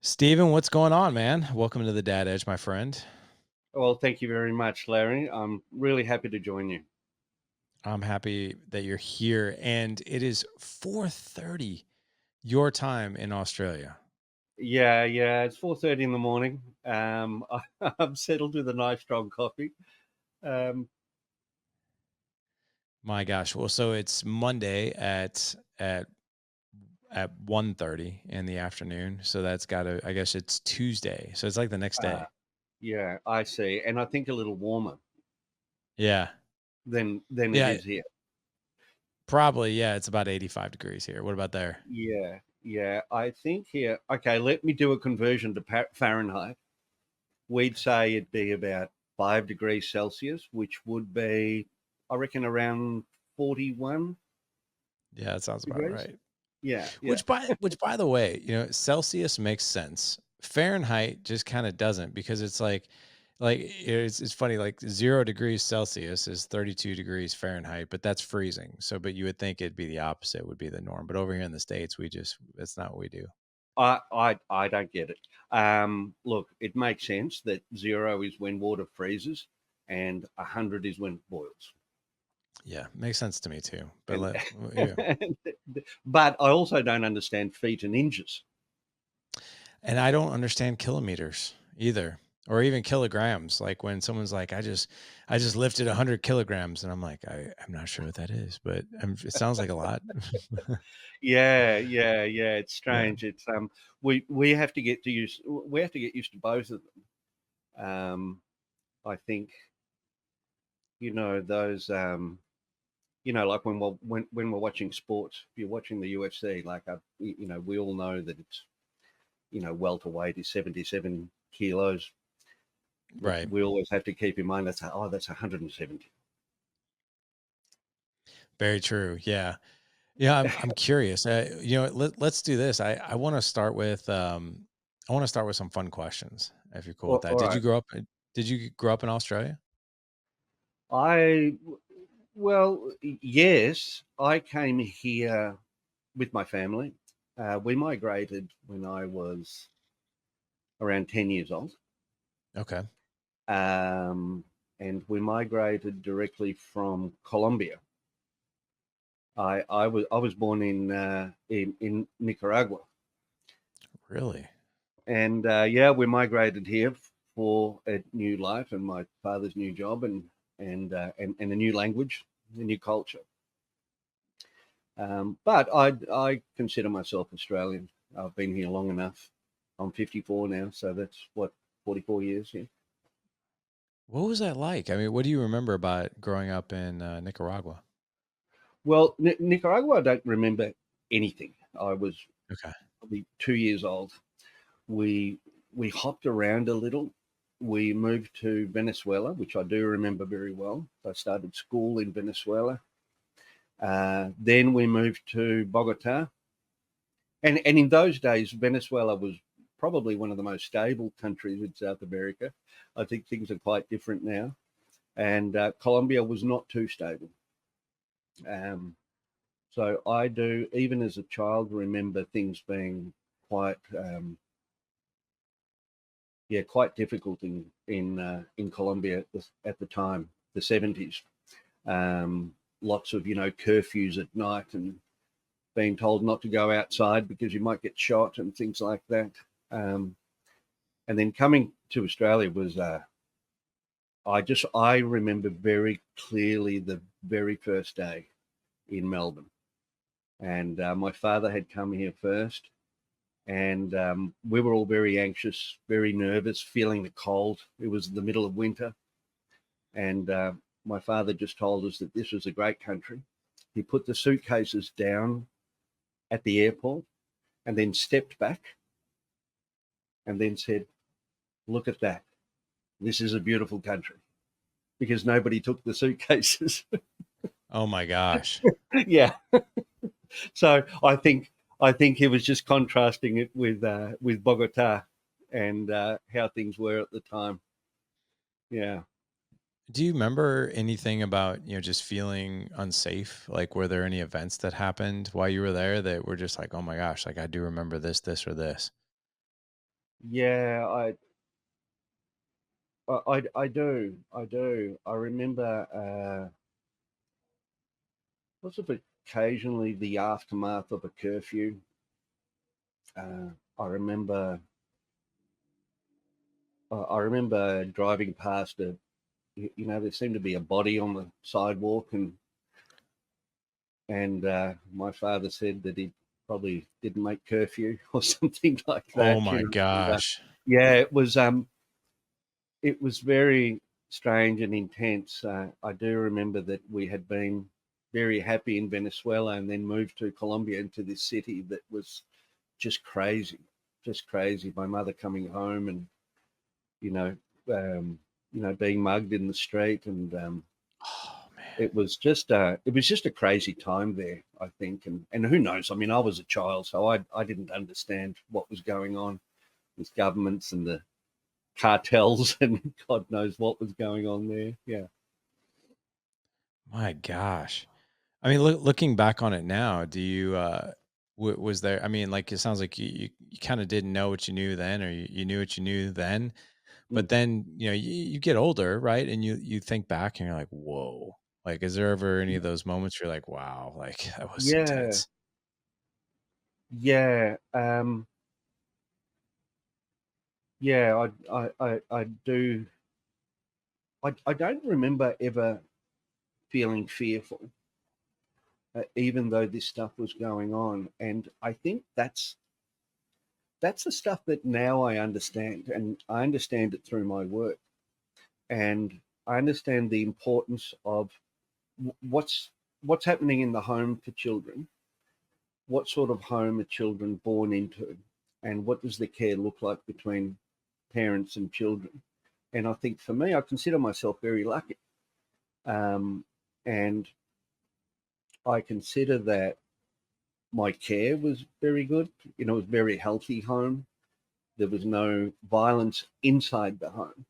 Steven, what's going on, man? Welcome to the Dad Edge, my friend. Well, thank you very much, Larry. I'm really happy to join you. I'm happy that you're here, and it is 4:30 your time in Australia. Yeah, it's 4:30 in the morning. I'm settled with a nice strong coffee. Um, My gosh. Well, so it's Monday at 1:30 in the afternoon. So that's got to I guess it's Tuesday. So it's like the next uh, day. yeah, I see, and I think a little warmer Yeah. than it Yeah, is here. probably. Yeah, it's about 85 degrees here. What about there? Yeah, I think here. Okay, let me do a conversion to Fahrenheit. We'd say it'd be about 5 degrees Celsius, which would be, I reckon, around 41 Yeah, that sounds about degrees. right. Yeah. Which by the way, Celsius makes sense. Fahrenheit just kind of doesn't because it's funny, like 0 degrees Celsius is 32 degrees Fahrenheit, but that's freezing. So but you would think it'd be the opposite would be the norm. But over here in the States, that's not what we do. I don't get it. Look, it makes sense that 0 is when water freezes and 100 is when it boils. Yeah, makes sense to me too. But And yeah. but I also don't understand feet and inches. And I don't understand kilometers either, or even kilograms. Like when someone's like, I just lifted 100 kilograms. And I'm like, I'm not sure what that is, but it sounds like a lot. Yeah. It's Yeah. strange. It's we have to get used to both of them. I think those like when we're watching sports, if you're watching the UFC, like we all know that it's welterweight is 77 kilos, but Right. we always have to keep in mind that's 170. Very true. Yeah. Yeah. I'm curious. Let's do this. I want to start with some fun questions if you're cool with that. All right. Did you grow up in Australia? I Well, yes, I came here with my family. We migrated when I was around 10 years old. Okay. Um, and we migrated directly from Colombia. I was born in Nicaragua. Really? And yeah, we migrated here for a new life and my father's new job and a new language, a new culture. But I consider myself Australian. I've been here long enough. I'm 54 now, so that's what 44 years here. What was that like? I mean, what do you remember about growing up in Nicaragua? Well, Nicaragua, I don't remember anything. I was Okay. probably 2 years old. We we hopped around a little. We moved to Venezuela, which I do remember very well. I started school in Venezuela. Then we moved to Bogota, and in those days, Venezuela was probably one of the most stable countries in South America. I think things are quite different now, and Colombia was not too stable. Um, so I do, even as a child, remember things being quite quite difficult in Colombia at the time, the 70s. Lots of curfews at night and being told not to go outside because you might get shot and things like that. Um, and then coming to Australia was I remember very clearly the very first day in Melbourne, and my father had come here first, and we were all very anxious, very nervous, feeling the cold. It was the middle of winter, and my father just told us that this was a great country. He put the suitcases down at the airport and then stepped back and then said, "Look at that. This is a beautiful country," because nobody took the suitcases. Oh my gosh. Yeah. So I think he was just contrasting it with Bogota and how things were at the time. Yeah. Do you remember anything about, just feeling unsafe? Like, were there any events that happened while you were there that were just like, oh my gosh, like I do remember this, this, or this? Yeah, I do. I do. I remember, was it occasionally the aftermath of a curfew? Uh, I remember, I remember driving past there seemed to be a body on the sidewalk, and my father said that he probably didn't make curfew or something like Oh that. my And, gosh. yeah, it was very strange and intense. I do remember that we had been very happy in Venezuela and then moved to Colombia, into this city that was just crazy, just crazy. My mother coming home and you know, um, being mugged in the street, and Oh man. it was just a crazy time there, I think. And who knows? I mean, I was a child, so I didn't understand what was going on with governments and the cartels and God knows what was going on there. Yeah. My gosh. I mean, looking back on it now, do you was there, I mean, like it sounds like you kind of didn't know what you knew then, or you knew what you knew then, Mm. but then, you get older, right? And you think back and you're like, "Whoa." Like, is there ever any of those moments where you're like, "Wow, like that was Yeah. intense." Yeah. Yeah. I do. I don't remember ever feeling fearful, even though this stuff was going on. And I think that's the stuff that now I understand, and I understand it through my work, and I understand the importance of what's happening in the home for children, what sort of home are children born into, and what does the care look like between parents and children. And I think for me, I consider myself very lucky, um, and I consider that my care was very good. It was a very healthy home. There was no violence inside the home.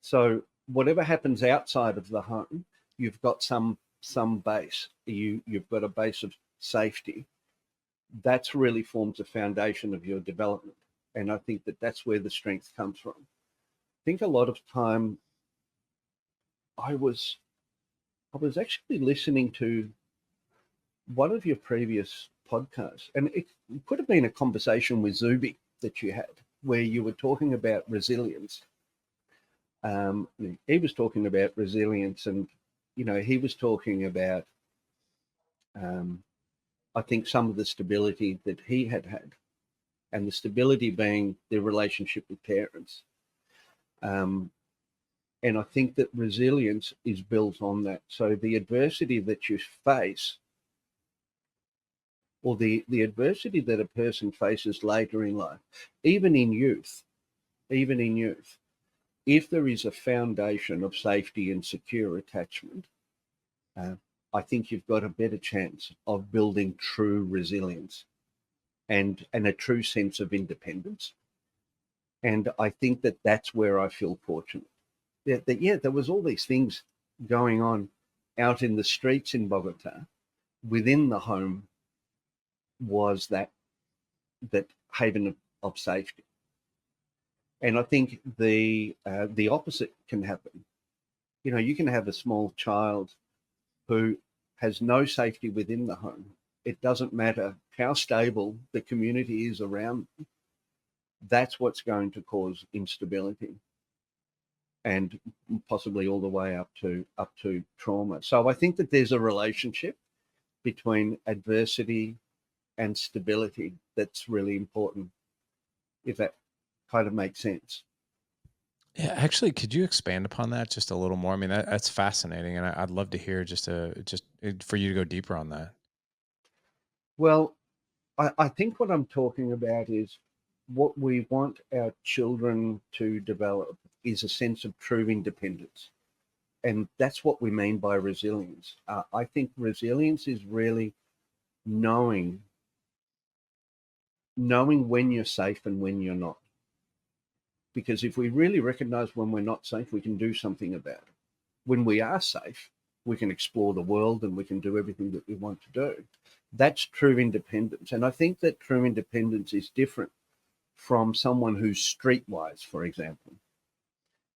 So whatever happens outside of the home, you've got some base. You've got a base of safety. That's really forms a foundation of your development, and I think that that's where the strength comes from. I think a lot of time I was I was actually listening to one of your previous podcasts, and it could have been a conversation with Zuby that you had, where you were talking about resilience. Um, he was talking about resilience, and he was talking about, um, I think, some of the stability that he had, and the stability being their relationship with parents. Um, and I think that resilience is built on that. So the adversity that you face, or the adversity that a person faces later in life, even in youth, even in youth, if there is a foundation of safety and secure attachment, uh, I think you've got a better chance of building true resilience and a true sense of independence. And I think that that's where I feel fortunate. Yeah, there was all these things going on out in the streets in Bogota. Within the home was that haven of safety. And I think the opposite can happen. You can have a small child who has no safety within the home. It doesn't matter how stable the community is around them. That's what's going to cause instability, and possibly all the way up to trauma. So I think that there's a relationship between adversity and stability that's really important, if that kind of makes sense. Yeah, actually, could you expand upon that just a little more? I mean, that's fascinating, and I'd love to hear for you to go deeper on that. Well, I think what I'm talking about is what we want our children to develop is a sense of true independence. And that's what we mean by resilience. I think resilience is really knowing knowing when you're safe and when you're not. Because if we really recognize when we're not safe, we can do something about it. When we are safe, we can explore the world and we can do everything that we want to do. That's true independence. And I think that true independence is different from someone who's streetwise, for example,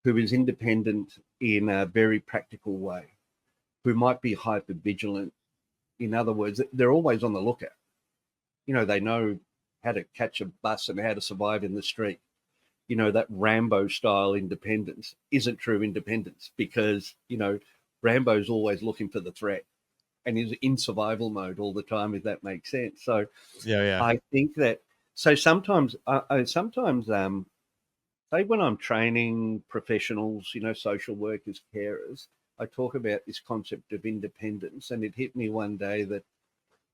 who is independent in a very practical way, who might be hyper vigilant. In other words, they're always on the lookout. They know how to catch a bus and how to survive in the street. That Rambo style independence isn't true independence, because, Rambo's always looking for the threat and is in survival mode all the time, if that makes sense. So Yeah, yeah. I think that, so sometimes, say when I'm training professionals, social workers, carers, I talk about this concept of independence, and it hit me one day that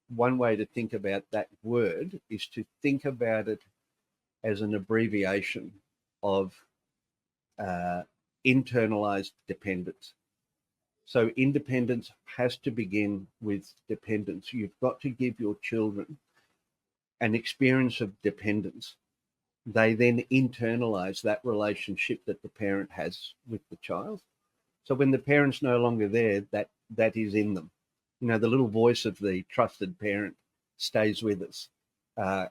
one way to think about that word is to think about it as an abbreviation of uh, internalized dependence. So independence has to begin with dependence. You've got to give your children an experience of dependence. They then internalize that relationship that the parent has with the child. So when the parent's no longer there, that is in them. The little voice of the trusted parent stays with us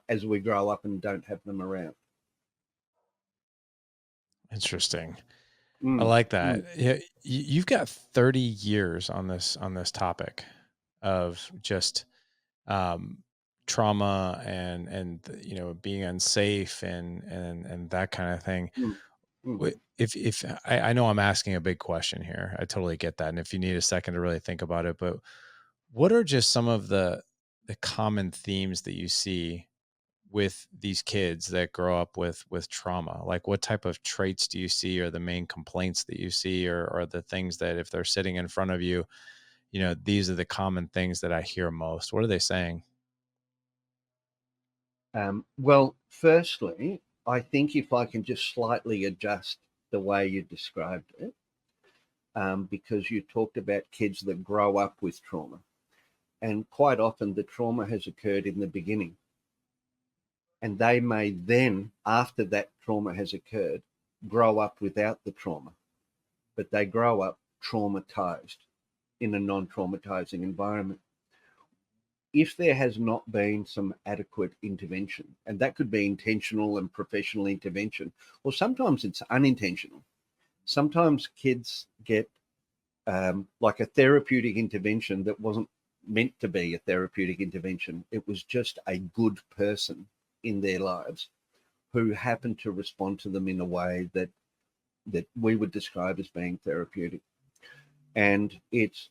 as we grow up and don't have them around. Interesting. I Mm, like that. mm, Yeah, you've got 30 years on this topic of just um, trauma and being unsafe and that kind of thing. mm, mm. If I know I'm asking a big question here, I totally get that, and if you need a second to really think about it, but what are just some of the common themes that you see with these kids that grow up with trauma? Like, what type of traits do you see, or the main complaints that you see, or the things that if they're sitting in front of you, these are the common things that I hear most? What are they saying? Well, firstly, I think if I can just slightly adjust the way you described it, because you talked about kids that grow up with trauma. And quite often the trauma has occurred in the beginning. And they may then, after that trauma has occurred, grow up without the trauma. But they grow up traumatized in a non traumatizing environment. If there has not been some adequate intervention, and that could be intentional and professional intervention, or sometimes it's unintentional. Sometimes kids get like a therapeutic intervention that wasn't meant to be a therapeutic intervention. It was just a good person in their lives who happened to respond to them in a way that we would describe as being therapeutic. And it's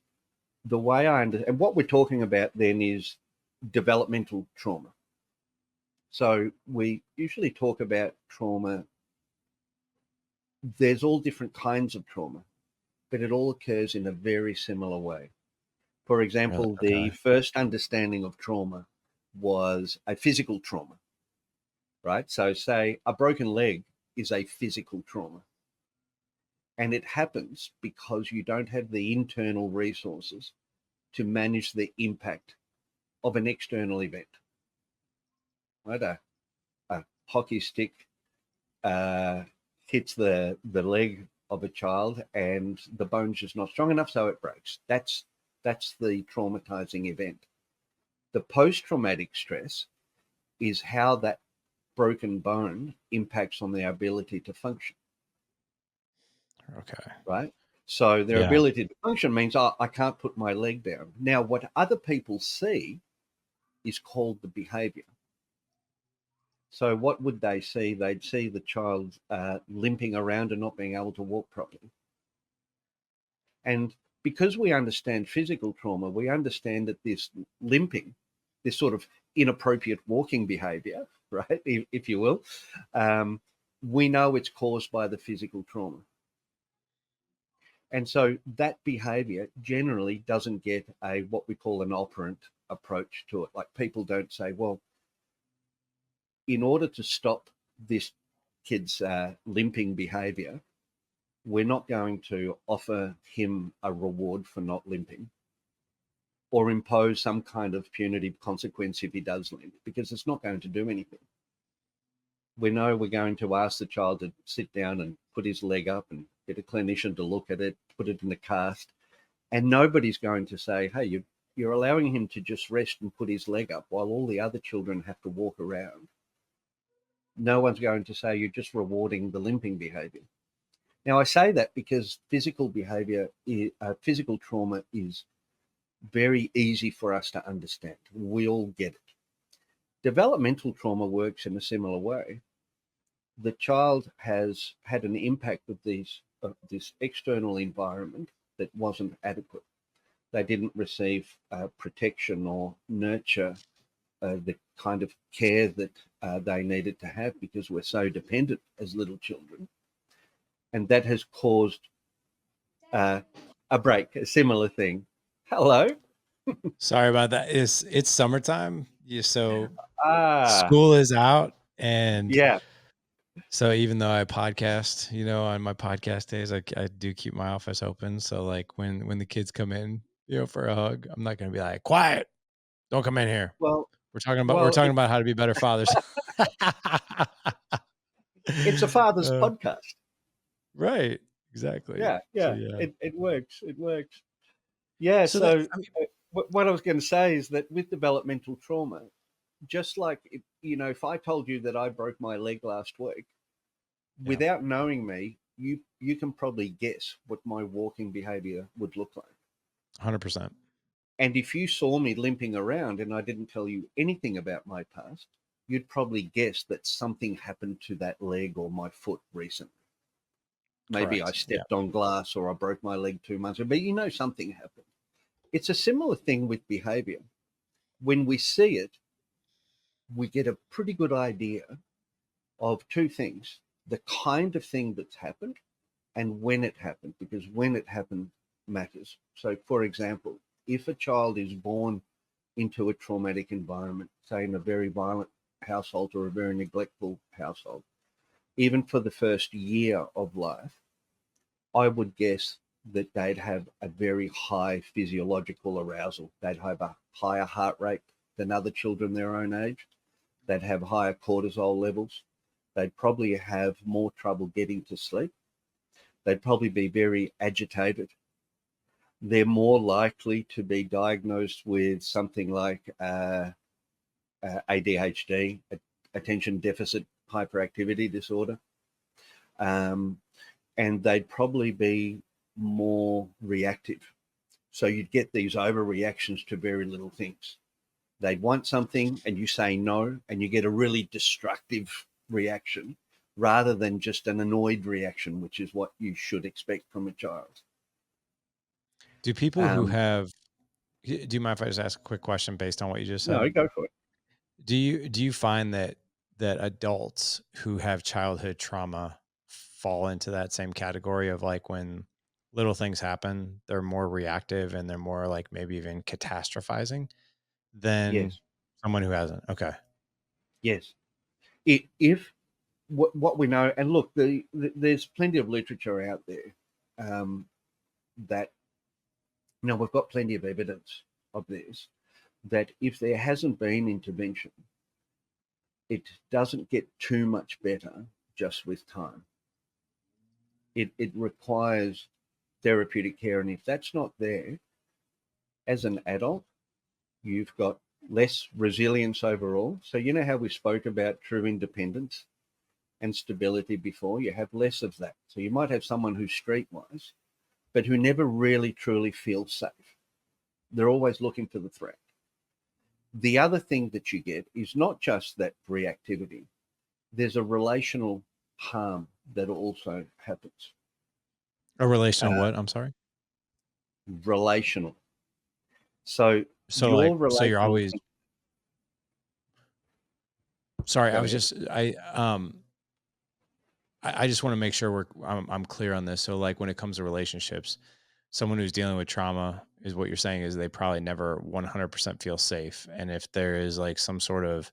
the way I understand, and what we're talking about then is developmental trauma. So we usually talk about trauma. There's all different kinds of trauma, but it all occurs in a very similar way. For Really? example, the Okay. first understanding of trauma was a physical trauma, right? So, say a broken leg is a physical trauma, and it happens because you don't have the internal resources to manage the impact of an external event, right? A hockey stick uh, hits the leg of a child, and the bone's just not strong enough, so it breaks. That's the traumatizing event. The post-traumatic stress is how that broken bone impacts on their ability to function, Okay. right? So their Yeah. ability to function means, oh, I can't put my leg down. Now, what other people see is called the behavior. So what would they see? They'd see the child limping around and not being able to walk properly. And because we understand physical trauma, we understand that this limping, this sort of inappropriate walking behavior, right, if you will, um, we know it's caused by the physical trauma. And so that behavior generally doesn't get a what we call an operant approach to it. Like, people don't say, well, in order to stop this kid's limping behavior, we're not going to offer him a reward for not limping or impose some kind of punitive consequence if he does limp, because it's not going to do anything. We know we're going to ask the child to sit down and put his leg up and get a clinician to look at it, put it in a cast, and nobody's going to say, hey, you're allowing him to just rest and put his leg up while all the other children have to walk around. No one's going to say you're just rewarding the limping behavior. Now, I say that because physical behavior, physical trauma is very easy for us to understand. We all get it. Developmental trauma works in a similar way. The child has had an impact of this external environment that wasn't adequate. They didn't receive protection or nurture, the kind of care that they needed to have, because we're so dependent as little children. And that has caused uh, a break, a similar thing. Hello. Sorry about that. It's summertime. So Ah, school is out, and yeah. so even though I podcast, on my podcast days, I do keep my office open. So like when the kids come in, for a hug, I'm not gonna be like, quiet, don't come in here. Well, We're well, talking about how to be better fathers. it's a father's Uh, podcast. right. Exactly. Yeah, So yeah. yeah. It works. It works. Yeah. So that So what I was going to say is that with developmental trauma, just like if I told you that I broke my leg last week, yeah, without knowing me, you can probably guess what my walking behavior would look like. 100%. And if you saw me limping around and I didn't tell you anything about my past, you'd probably guess that something happened to that leg or my foot recently. Maybe I Correct. Yeah. stepped on glass or I broke my leg 2 months ago, but something happened. It's a similar thing with behavior. When we see it, we get a pretty good idea of two things: the kind of thing that's happened and when it happened, because when it happened matters. So, for example, if a child is born into a traumatic environment, say in a very violent household or a very neglectful household, even for the first year of life, I would guess that they'd have a very high physiological arousal. They'd have a higher heart rate than other children their own age. They'd have higher cortisol levels. They'd probably have more trouble getting to sleep. They'd probably be very agitated. They're more likely to be diagnosed with something like ADHD, attention deficit hyperactivity disorder. Um, and they'd probably be more reactive. So you'd get these overreactions to very little things. They'd want something and you say no, and you get a really destructive reaction rather than just an annoyed reaction, which is what you should expect from a child. Do people who Um, have do you mind if I just ask a quick question based on what you just said? no, go for it. Do you find that adults who have childhood trauma fall into that same category of like when little things happen, they're more reactive and they're more like maybe even catastrophizing than Yes, someone who hasn't? Okay. yes. If what we know, and look, there's plenty of literature out there that we've got plenty of evidence of this, that if there hasn't been intervention, it doesn't get too much better just with time. It requires therapeutic care. And if that's not there, as an adult, you've got less resilience overall. So, you know how we spoke about true independence and stability before? You have less of that. So, you might have someone who's streetwise, but who never really truly feels safe. They're always looking for the threat. The other thing that you get is not just that reactivity, there's a relational harm that also happens. A relational Uh, what? I'm sorry. relational. So So like your so you're relational. always sorry, I Go was ahead. just I just want to make sure I'm clear on this. So like when it comes to relationships, someone who's dealing with trauma is what you're saying is they probably never 100% feel safe. And if there is like some sort of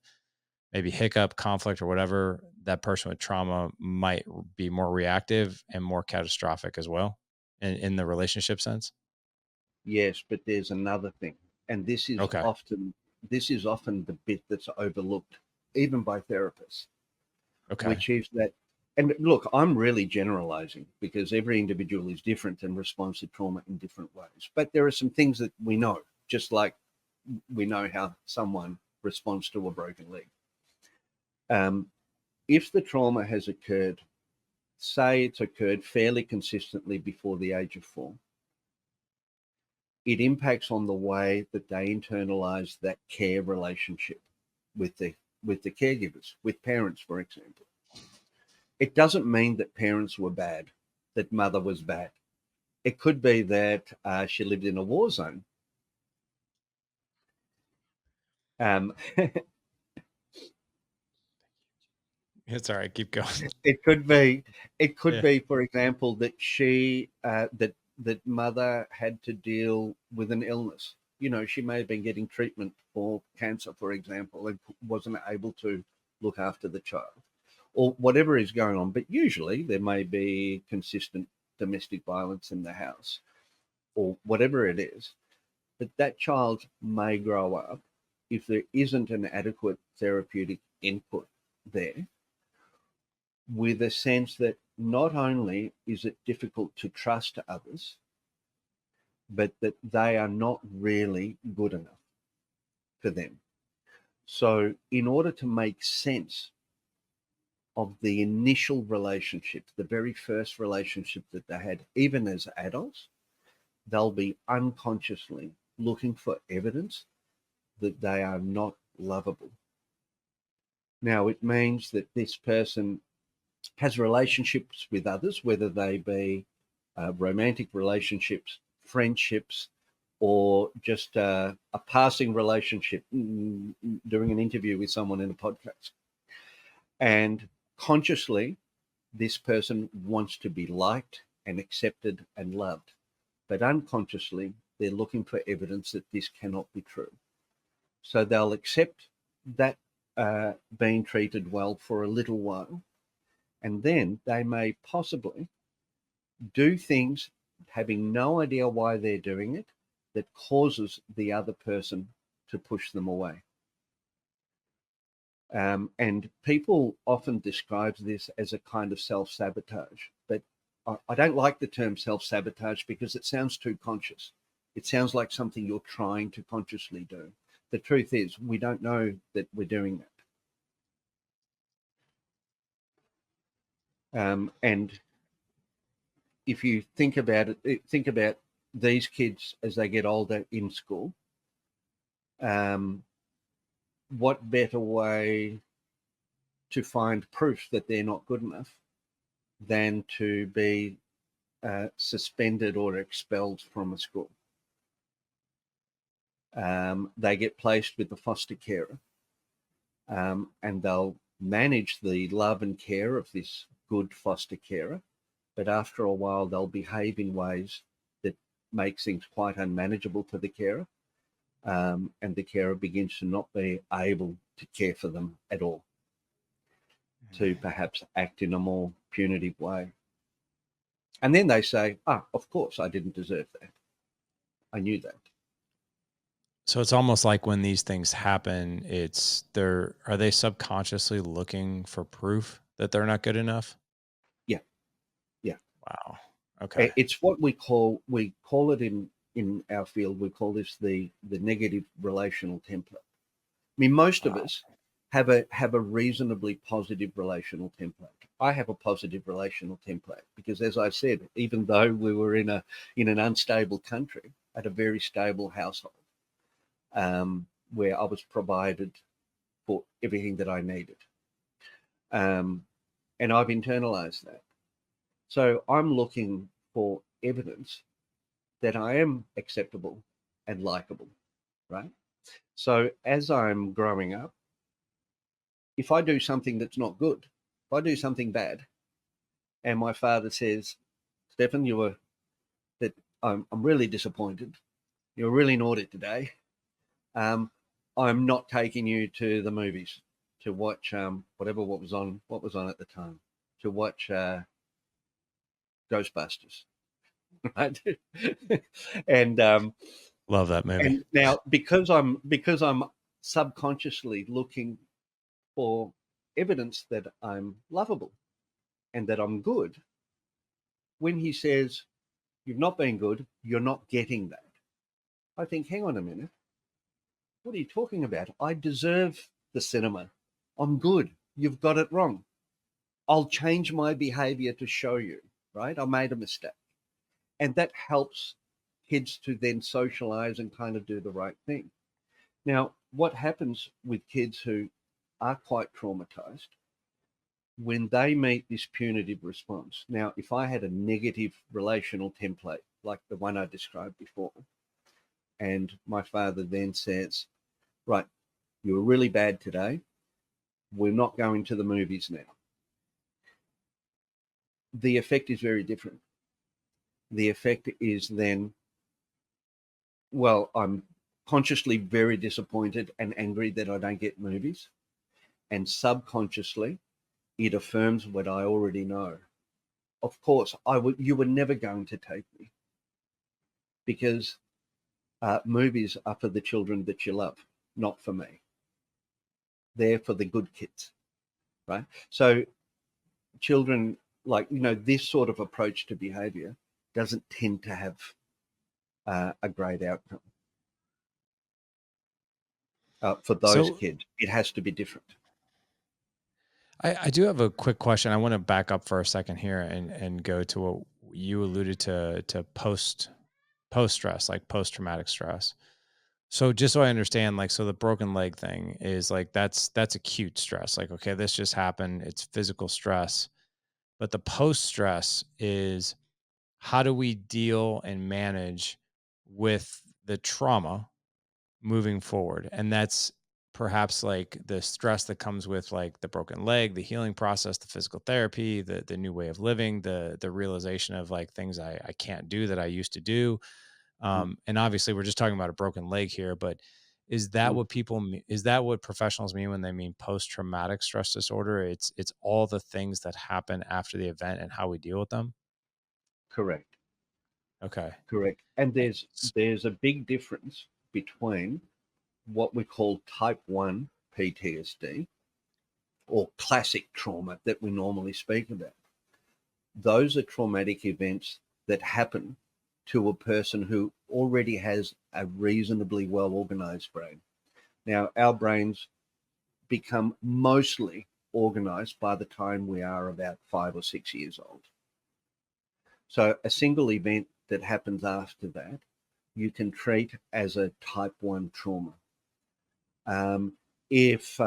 maybe hiccup, conflict, or whatever, that person with trauma might be more reactive and more catastrophic as well in the relationship sense. Yes, but there's another thing, and Okay. this is often the bit that's overlooked, even by therapists, Okay. which is that. And look, I'm really generalizing because every individual is different and responds to trauma in different ways. But there are some things that we know, just like we know how someone responds to a broken leg. Um, if the trauma has occurred, say it's occurred fairly consistently before the age of 4, it impacts on the way that they internalize that care relationship with the caregivers, with parents, for example. It doesn't mean that parents were bad, that mother was bad. It could be that she lived in a war zone. Um, It's all right. Keep going. it could be, Yeah. for example, that that mother had to deal with an illness. You know, she may have been getting treatment for cancer, for example, and wasn't able to look after the child, or whatever is going on. But usually there may be consistent domestic violence in the house, or whatever it is. But that child may grow up, if there isn't an adequate therapeutic input there, with a sense that not only is it difficult to trust others, but that they are not really good enough for them. So, in order to make sense of the initial relationship, the very first relationship that they had, even as adults, they'll be unconsciously looking for evidence that they are not lovable. Now, it means that this person has relationships with others, whether they be romantic relationships, friendships, or just a passing relationship during an interview with someone in a podcast. And consciously, this person wants to be liked and accepted and loved. But unconsciously, they're looking for evidence that this cannot be true. So they'll accept that being treated well for a little while, and then they may possibly do things having no idea why they're doing it that causes the other person to push them away. And people often describe this as a kind of self-sabotage, but I don't like the term self-sabotage because it sounds too conscious. It sounds like something you're trying to consciously do. The truth is, we don't know that we're doing that. And if you think about it, think about these kids as they get older in school. What better way to find proof that they're not good enough than to be suspended or expelled from a school? They get placed with the foster carer, and they'll manage the love and care of this good foster carer. But after a while, they'll behave in ways that make things quite unmanageable for the carer. And the carer begins to not be able to care for them at all, to perhaps act in a more punitive way. And then they say, of course, I didn't deserve that. I knew that. So it's almost like when these things happen, are they subconsciously looking for proof that they're not good enough? Yeah, yeah. Wow. Okay. It's what we call it in our field, we call this the negative relational template. I mean, most of Wow. us have a reasonably positive relational template. I have a positive relational template because, as I said, even though we were in an unstable country, I had a very stable household where I was provided for everything that I needed, and I've internalized that. So I'm looking for evidence that I am acceptable and likable, right? So as I'm growing up, if I do something that's not good, if I do something bad, and my father says, "Stephan, I'm really disappointed. You're really naughty today. Um, I'm not taking you to the movies to watch what was on at the time, to watch Ghostbusters." Right? and Love that movie. and now because I'm subconsciously looking for evidence that I'm lovable and that I'm good, when he says, "You've not been good, you're not getting that," I think, hang on a minute. What are you talking about? I deserve the cinema. I'm good. You've got it wrong. I'll change my behavior to show you, right? I made a mistake. And that helps kids to then socialize and kind of do the right thing. Now, what happens with kids who are quite traumatized when they meet this punitive response? Now, if I had a negative relational template like the one I described before, and my father then says, right, you were really bad today. We're not going to the movies now. The effect is very different. The effect is then, well, I'm consciously very disappointed and angry that I don't get movies. And subconsciously, it affirms what I already know. Of course, you were never going to take me because movies are for the children that you love, not for me. They're for the good kids, right? So children, like, this sort of approach to behavior doesn't tend to have a great outcome for those So kids. It has to be different. I do have a quick question. I want to back up for a second here and go to what you alluded to post stress, like post traumatic stress. So just so I understand, like, so the broken leg thing is like that's acute stress. Like, okay, this just happened. It's physical stress. But the post stress is how do we deal and manage with the trauma moving forward? And that's perhaps like the stress that comes with like the broken leg, the healing process, the physical therapy, the new way of living, the realization of like things I can't do that I used to do. And obviously we're just talking about a broken leg here, but is that Mhm. what is that what professionals mean when they mean post traumatic stress disorder? It's all the things that happen after the event and how we deal with them. Correct. Okay. Correct. And Eh, there's a big difference between what we call type 1 PTSD or classic trauma that we normally speak about. Those are traumatic events that happen to a person who already has a reasonably well organized brain. Now, our brains become mostly organized by the time we are about 5 or 6 years old. So, a single event that happens after that, you can treat as a type 1 trauma. Um, if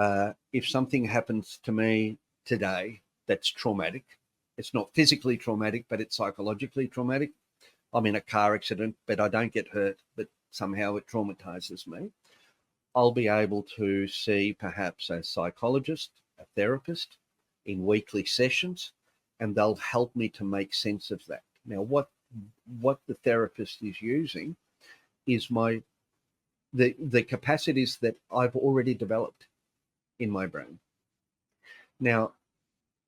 something happens to me today that's traumatic, it's not physically traumatic, but it's psychologically traumatic. I'm in a car accident, but I don't get hurt, but somehow it traumatizes me. I'll be able to see perhaps a psychologist, a therapist in weekly sessions, and they'll help me to make sense of that. Now, what the therapist is using is the capacities that I've already developed in my brain. Now,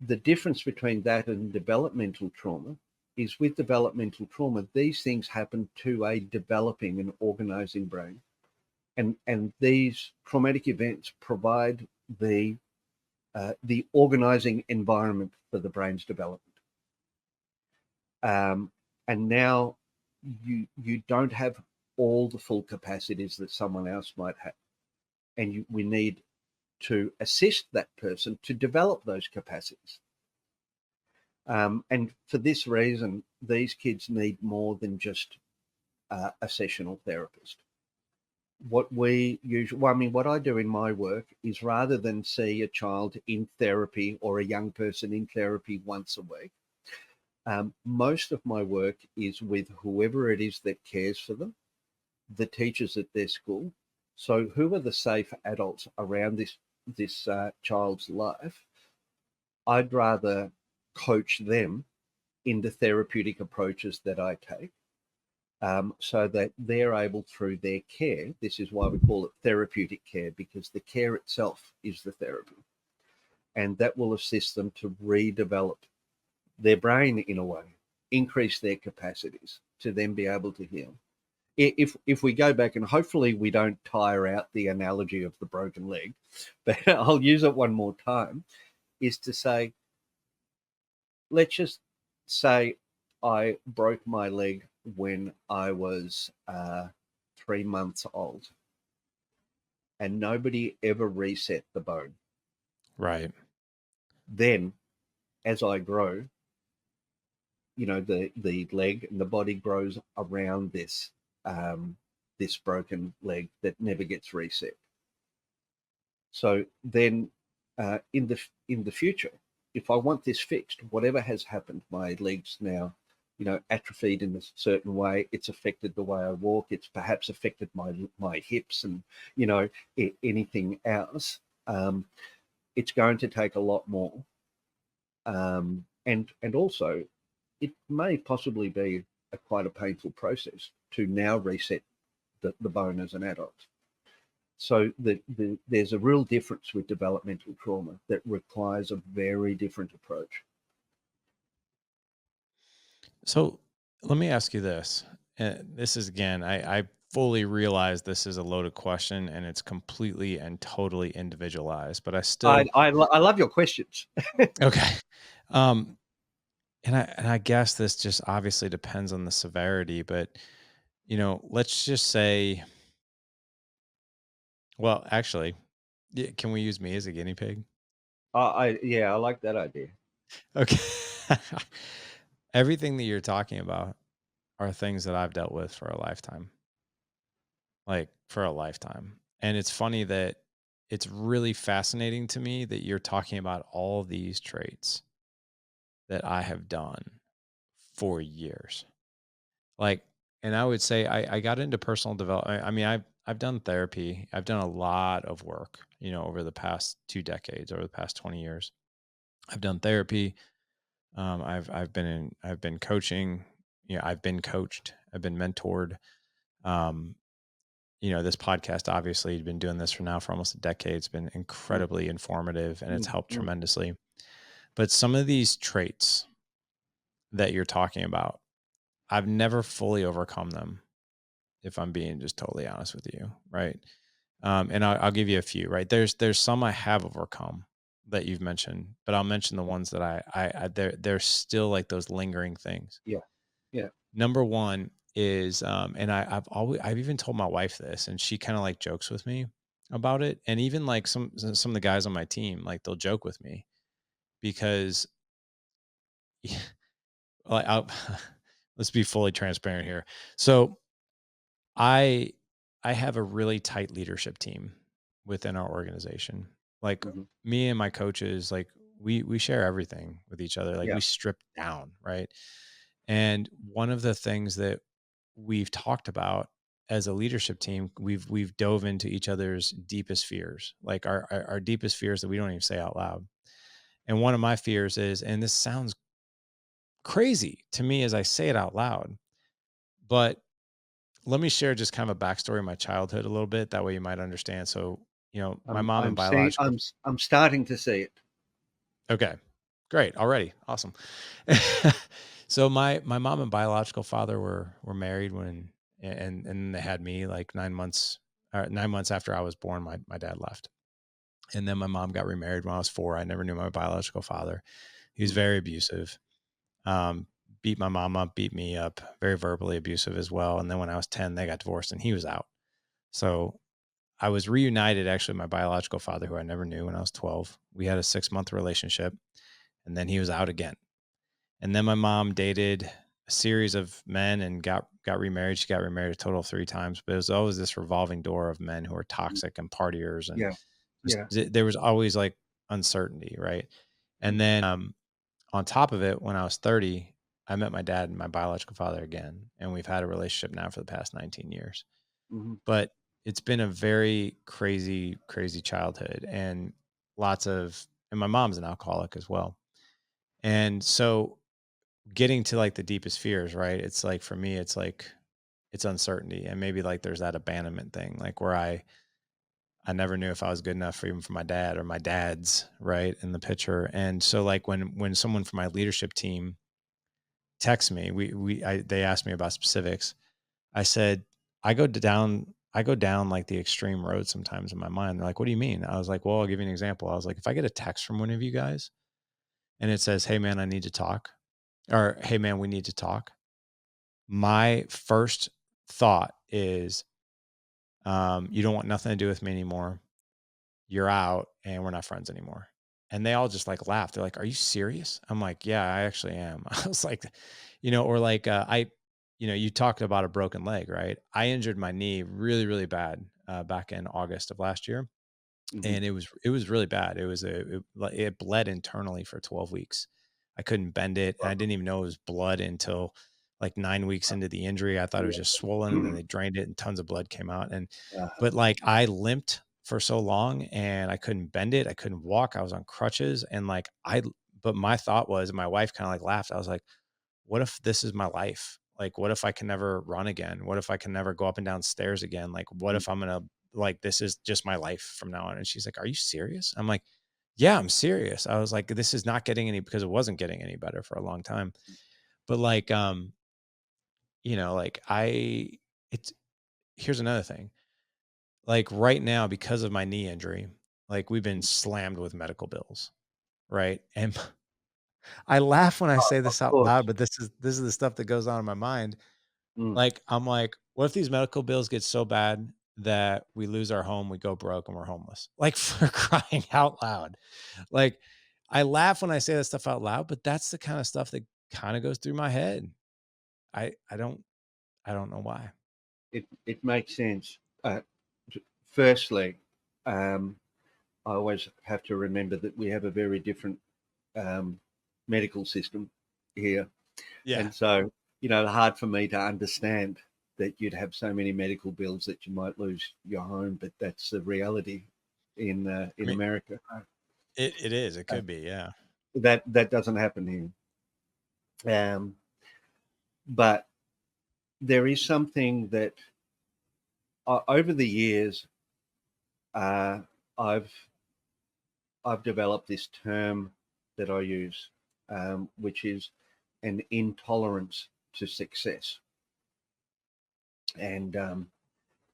the difference between that and developmental trauma is with developmental trauma, these things happen to a developing and organizing brain. And these traumatic events provide the organizing environment for the brain's development. And now you don't have all the full capacities that someone else might have, and we need to assist that person to develop those capacities. And for this reason, these kids need more than just a sessional therapist. What we usually, well, I mean, what I do in my work is rather than see a child in therapy or a young person in therapy once a week, most of my work is with whoever it is that cares for them, the teachers at their school. So, who are the safe adults around this child's life? I'd rather coach them in the therapeutic approaches that I take, so that they're able through their care. This is why we call it therapeutic care, because the care itself is the therapy, and that will assist them to redevelop their brain in a way, increase their capacities to then be able to heal. If we go back, and hopefully we don't tire out the analogy of the broken leg, but I'll use it one more time, is to say, let's just say I broke my leg when I was 3 months old, and nobody ever reset the bone. right. Then as I grow, the leg and the body grows around this broken leg that never gets reset. So then, in the future, if I want this fixed, whatever has happened, my legs now, atrophied in a certain way. It's affected the way I walk. It's perhaps affected my hips and anything else. It's going to take a lot more, and also it may possibly be quite a painful process to now reset the bone as an adult. So there's a real difference with developmental trauma that requires a very different approach. So let me ask you this. And this is again, I fully realize this is a loaded question and it's completely and totally individualized, but I I still I love your questions. okay. Um, and I guess this just obviously depends on the severity, but let's just say, well, actually, yeah, can we use me as a guinea pig? Yeah, I like that idea. Okay. Everything that you're talking about are things that I've dealt with for a lifetime, like for a lifetime. And it's funny that it's really fascinating to me that you're talking about all these traits that I have done for years. Like, and I would say I got into personal development. I mean, I've done therapy. I've done a lot of work, over the past 2 decades, over the past 20 years. I've done therapy. I've been coaching. I've been coached. I've been mentored. Um, this podcast obviously been doing this for almost a decade. It's been Mm, incredibly informative and it's mm, helped mm. tremendously. But some of these traits that you're talking about, I've never fully overcome them, if I'm being just totally honest with you, right? And I'll give you a few, right? There's some I have overcome that you've mentioned, but I'll mention the ones that they're still like those lingering things. Yeah, yeah. Number one is, and I've even told my wife this, and she kind of like jokes with me about it, and even like some of the guys on my team, like they'll joke with me because, like, let's be fully transparent here. So I I have a really tight leadership team within our organization. Like Mhm. me and my coaches, like we share everything with each other. Like Yeah. we strip down, right? And one of the things that we've talked about as a leadership team, we've dove into each other's deepest fears, like our deepest fears that we don't even say out loud. And one of my fears is, and this sounds crazy to me as I say it out loud, but let me share just kind of a backstory of my childhood a little bit. That way you might understand. So, my mom and biological. I'm starting to see it. Okay, great. Already. Awesome. So my mom and biological father were married and they had me like 9 months, 9 months after I was born, my dad left. And then my mom got remarried when I was 4. I never knew my biological father. He was Mm, very abusive. Um, beat my mom up, beat me up, very verbally abusive as well. And then when I was 10, they got divorced and he was out. So I was reunited actually with my biological father, who I never knew, when I was 12. We had a 6-month relationship and then he was out again. And then my mom dated a series of men and got remarried. She got remarried a total of 3 times, but it was always this revolving door of men who were mm. toxic and partiers, and Yeah, yeah. there was always like uncertainty, right? Mm, And then on top of it, when I was 30, I met my dad and my biological father again, and we've had a relationship now for the past 19 years. mhm. But it's been a very crazy, crazy childhood, and and my mom's an alcoholic as well. And so getting to like the deepest fears, right? It's like for me, it's like it's uncertainty. And maybe like there's that abandonment thing, like where I never knew if I was good enough for even for my dad or my dad's, right, in the picture. And so like when someone from my leadership team texts me, they asked me about specifics. I said, I go down like the extreme road sometimes in my mind. They're like, what do you mean? I was like, well, I'll give you an example. I was like, if I get a text from one of you guys and it says, hey man, I need to talk, or hey man, we need to talk. My first thought is, you don't want nothing to do with me anymore. You're out and we're not friends anymore. And they all just like laughed. They're like, "Are you serious?" I'm like, "Yeah, I actually am." I was like, or like, you talked about a broken leg, right? I injured my knee really, really bad back in August of last year, Hmm. and it was really bad. It bled internally for 12 weeks. I couldn't bend it, and I didn't even know it was blood until like 9 weeks into the injury. I thought it was just swollen, and then they drained it, and tons of blood came out. Uh-huh. But like I limped for so long, and I couldn't bend it. I couldn't walk. I was on crutches, and but my thought was, and my wife kind of like laughed. I was like, what if this is my life? Like, what if I can never run again? What if I can never go up and down stairs again? Like, what if I'm gonna like this is just my life from now on? And she's like, "Are you serious?" I'm like, "Yeah, I'm serious." I was like, "This is not getting any," because it wasn't getting any better for a long time. But like, like it's here's another thing. Like right now, because of my knee injury, like we've been slammed with medical bills, right? And I laugh when I say Of this out loud, course. but this is the stuff that goes on in my mind. Mm. Like, I'm like, what if these medical bills get so bad that we lose our home, we go broke, and we're homeless? Like, for crying out loud. Like, I laugh when I say that stuff out loud, but that's the kind of stuff that kind of goes through my head. I I don't I don't know why. It makes sense. Firstly, um, I always have to remember that we have a very different um, medical system here, Yeah. and so hard for me to understand that you'd have so many medical bills that you might lose your home, but that's the reality I in mean, America. it is. It Uh, could be. Yeah. that doesn't happen here. But there is something that over the years uh, I've I've developed this term that I use, which is an intolerance to success, and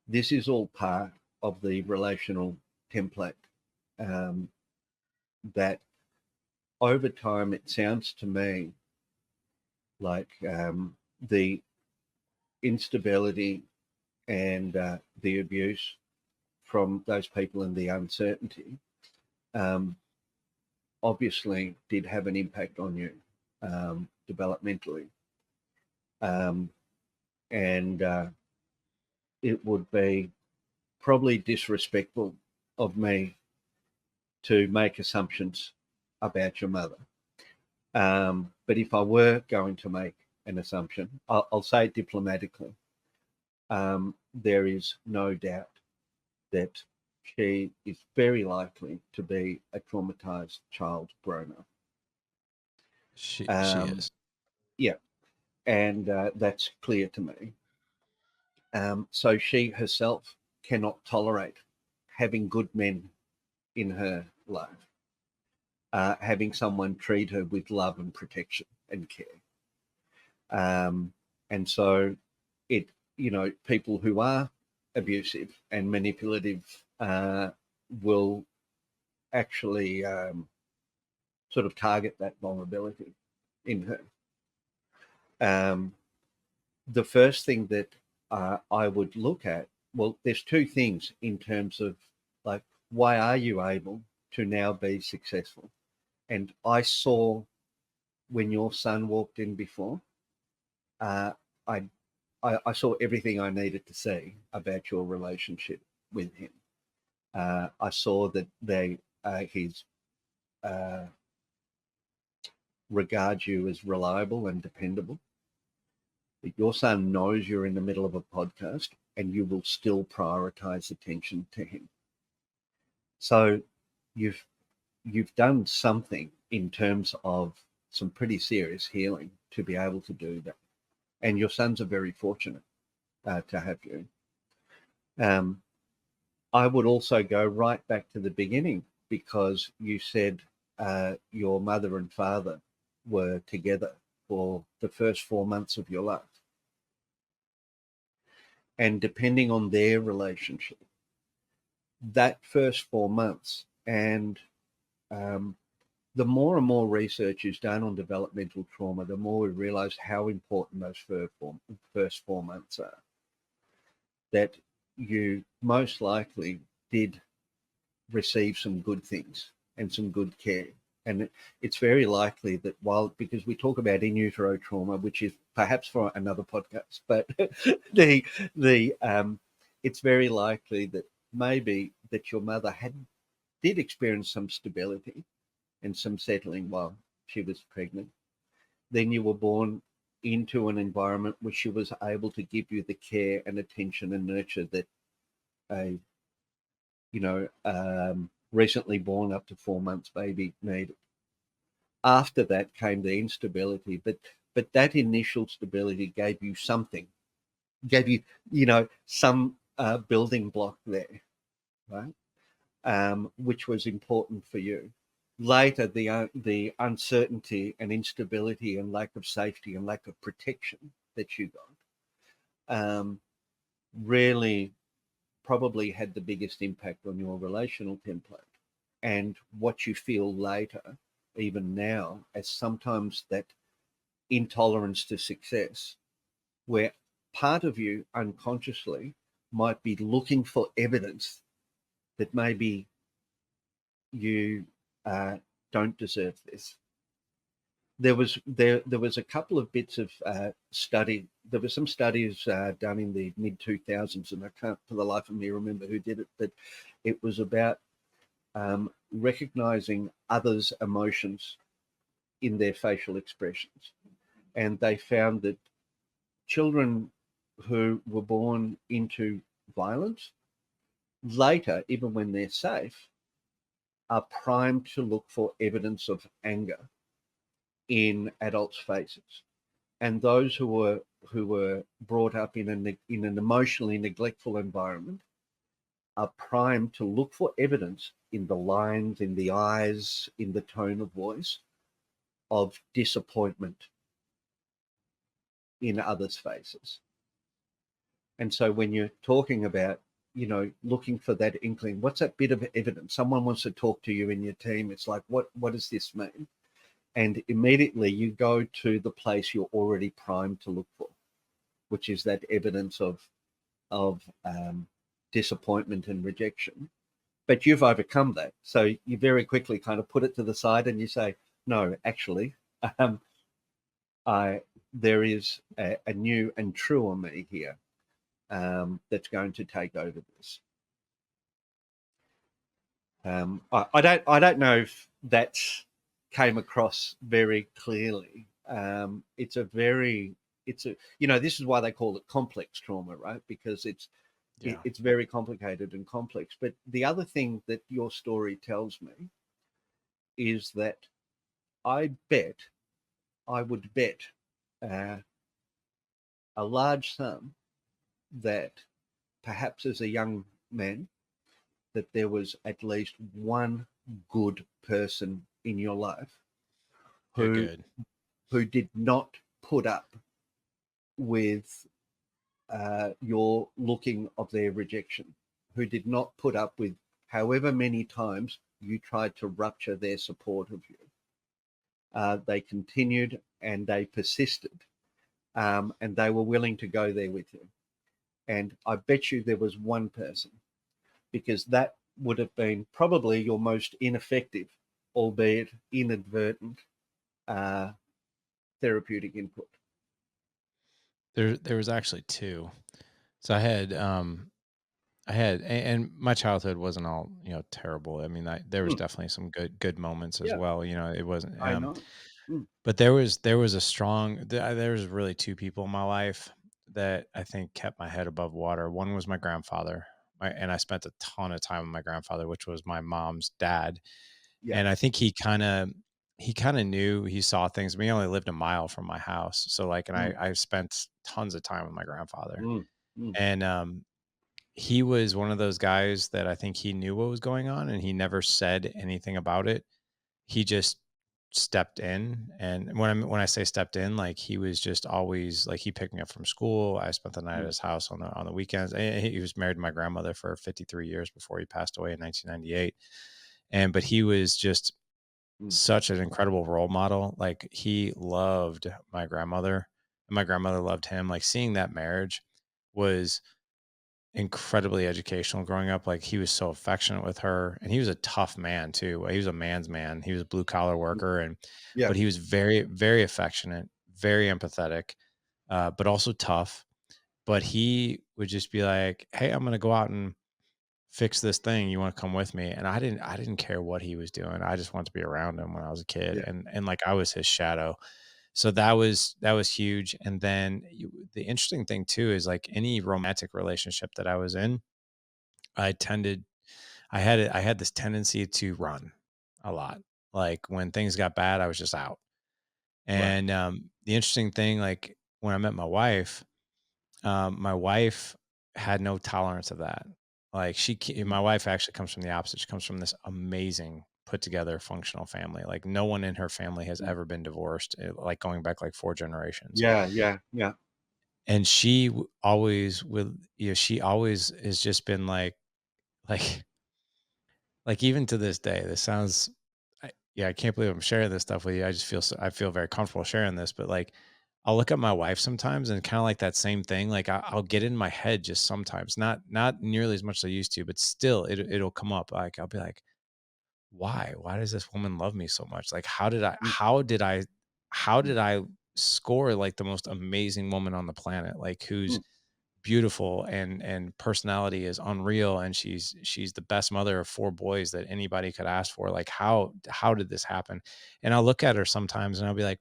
this is all part of the relational template. Um, that over time, it sounds to me like the instability and the abuse from those people and the uncertainty um, obviously did have an impact on you developmentally. Um, and it would be probably disrespectful of me to make assumptions about your mother. But if I were going to make an assumption, I'll say it diplomatically. There is no doubt that she is very likely to be a traumatized child grown up. She Um, is. yeah, and that's clear to me. So she herself cannot tolerate having good men in her life, having someone treat her with love and protection and care. Um, and so people who are abusive and manipulative will actually sort of target that vulnerability in her. Um, the first thing that I would look at, well, there's two things in terms of like, why are you able to now be successful? And I saw when your son walked in before, uh, I, I saw everything I needed to see about your relationship with him. I saw that his uh, regards you as reliable and dependable. That your son knows you're in the middle of a podcast and you will still prioritize attention to him. So you've you've done something in terms of some pretty serious healing to be able to do that. And your sons are very fortunate to have you. Um, I would also go right back to the beginning because you said your mother and father were together for the first 4 months of your life. And depending on their relationship, that first 4 months, and um, the more and more research is done on developmental trauma, the more we realize how important those first 4 months are. That you most likely did receive some good things and some good care. And it's very likely that because we talk about in utero trauma, which is perhaps for another podcast, but the it's very likely that maybe that your mother did experience some stability and some settling while she was pregnant. Then you were born into an environment where she was able to give you the care and attention and nurture that a recently born up to 4 months baby needed. After that came the instability, but that initial stability gave you something, gave you some building block there, right? Which was important for you. Later, the uncertainty and instability and lack of safety and lack of protection that you got really probably had the biggest impact on your relational template. And what you feel later, even now, as sometimes that intolerance to success, where part of you unconsciously might be looking for evidence that maybe you don't deserve this. There was a couple of bits of study. There were some studies done in the mid 2000s, and I can't for the life of me remember who did it, but it was about recognizing others' emotions in their facial expressions. And they found that children who were born into violence later, even when they're safe, are primed to look for evidence of anger in adults' faces. And those who were brought up in an emotionally neglectful environment are primed to look for evidence in the lines, in the eyes, in the tone of voice of disappointment in others' faces. And so when you're talking about, looking for that inkling, what's that bit of evidence? Someone wants to talk to you in your team. It's like, what does this mean? And immediately you go to the place you're already primed to look for, which is that evidence of disappointment and rejection. But you've overcome that. So you very quickly kind of put it to the side and you say, no, actually, there is a new and truer me here that's going to take over this. I don't know if that came across very clearly. This is why they call it complex trauma, right? Because Yeah. it's very complicated and complex. But the other thing that your story tells me is that I would bet a large sum that perhaps as a young man, that there was at least one good person in your life Good, who good. did not put up with your looking of their rejection, who did not put up with however many times you tried to rupture their support of you. They continued and they persisted, and they were willing to go there with you. And I bet you there was one person, because that would have been probably your most ineffective, albeit inadvertent, therapeutic input. There was actually two. So and my childhood wasn't all, terrible. I mean, there was Mm, definitely some good moments as yeah, well. It wasn't, I know. Mm, but there was a there was really two people in my life that I think kept my head above water. One was my grandfather, and I spent a ton of time with my grandfather, which was my mom's dad. yeah. And I think he kind of knew, he saw things. We only lived a mile from my house, so like, and Mm, I spent tons of time with my grandfather, mm, mm, and he was one of those guys that I think he knew what was going on, and he never said anything about it. He just stepped in, and when I say stepped in, like, he was just always like, he picked me up from school. I spent the night at mm, his house on the weekends. And he was married to my grandmother for 53 years before he passed away in 1998. But he was just mm, such an incredible role model. Like, he loved my grandmother, and my grandmother loved him. Like, seeing that marriage was incredibly educational growing up. Like, he was so affectionate with her, and he was a tough man too. He was a man's man. He was a blue collar Mm. worker, and Yeah. but he was very, very affectionate, very empathetic, but also tough. But he would just be like, "Hey, I'm gonna go out and fix this thing. You want to come with me?" And I didn't care what he was doing. I just wanted to be around him when I was a kid, Yeah. and like I was his shadow. So that was huge. And then the interesting thing too is like any romantic relationship that I was in, I tended I had this tendency to run a lot. Like when things got bad, I was just out. Right. And the interesting thing, like when I met my wife had no tolerance of that. Like Mm. my wife actually comes from the opposite. She comes from this amazing, put together, functional family. Like no one in her family has Mm. ever been divorced. Like going back like 4 generations. Yeah. Yeah. Yeah. And she always will. She always has just been like like even to this day. This sounds, yeah, I can't believe I'm sharing this stuff with you. I just feel I feel very comfortable sharing this. But like I'll look at my wife sometimes and kind of like that same thing. Like I'll get in my head just sometimes, not nearly as much as I used to, but still it'll come up. Like I'll be like, why? Why does this woman love me so much? Like Mm. how Mm. did I score like the most amazing woman on the planet? Like who's Mm. beautiful and personality is unreal, and she's the best mother of 4 boys that anybody could ask for. Like how did this happen? And I'll look at her sometimes and I'll be like,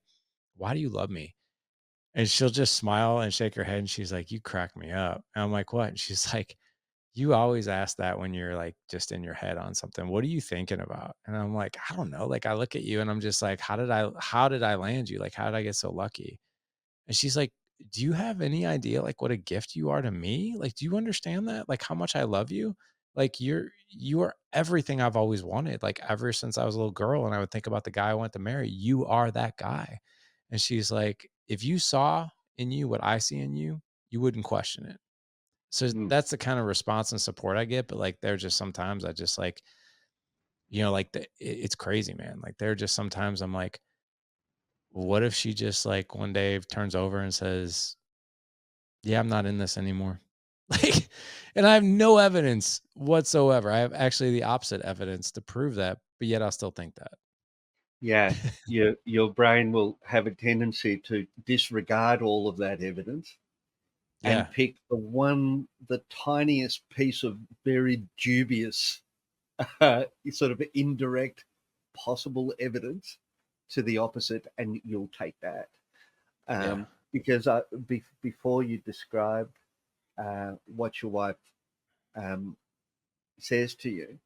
why do you love me? And she'll just smile and shake her head, and she's like, "You crack me up." And I'm like, "What?" And she's like, "You always ask that when you're, like, just in your head on something. What are you thinking about?" And I'm like, "I don't know." Like, I look at you and I'm just like, how did I land you? Like, how did I get so lucky?" And she's like, "Do you have any idea, like, what a gift you are to me? Like, do you understand that? Like, how much I love you? Like, you are everything I've always wanted, like, ever since I was a little girl and I would think about the guy I want to marry. You are that guy." And she's like, "If you saw in you what I see in you, you wouldn't question it." So Mm. that's the kind of response and support I get. But like, there are just sometimes I just like, like it's crazy, man. Like, there are just sometimes I'm like, what if she just like one day turns over and says, "Yeah, I'm not in this anymore." Like, and I have no evidence whatsoever. I have actually the opposite evidence to prove that, but yet I'll still think that. Yeah. Your brain will have a tendency to disregard all of that evidence and Yeah. pick the tiniest piece of very dubious, sort of indirect possible evidence to the opposite, and you'll take that. Yeah. Because before you described what your wife um, says to you,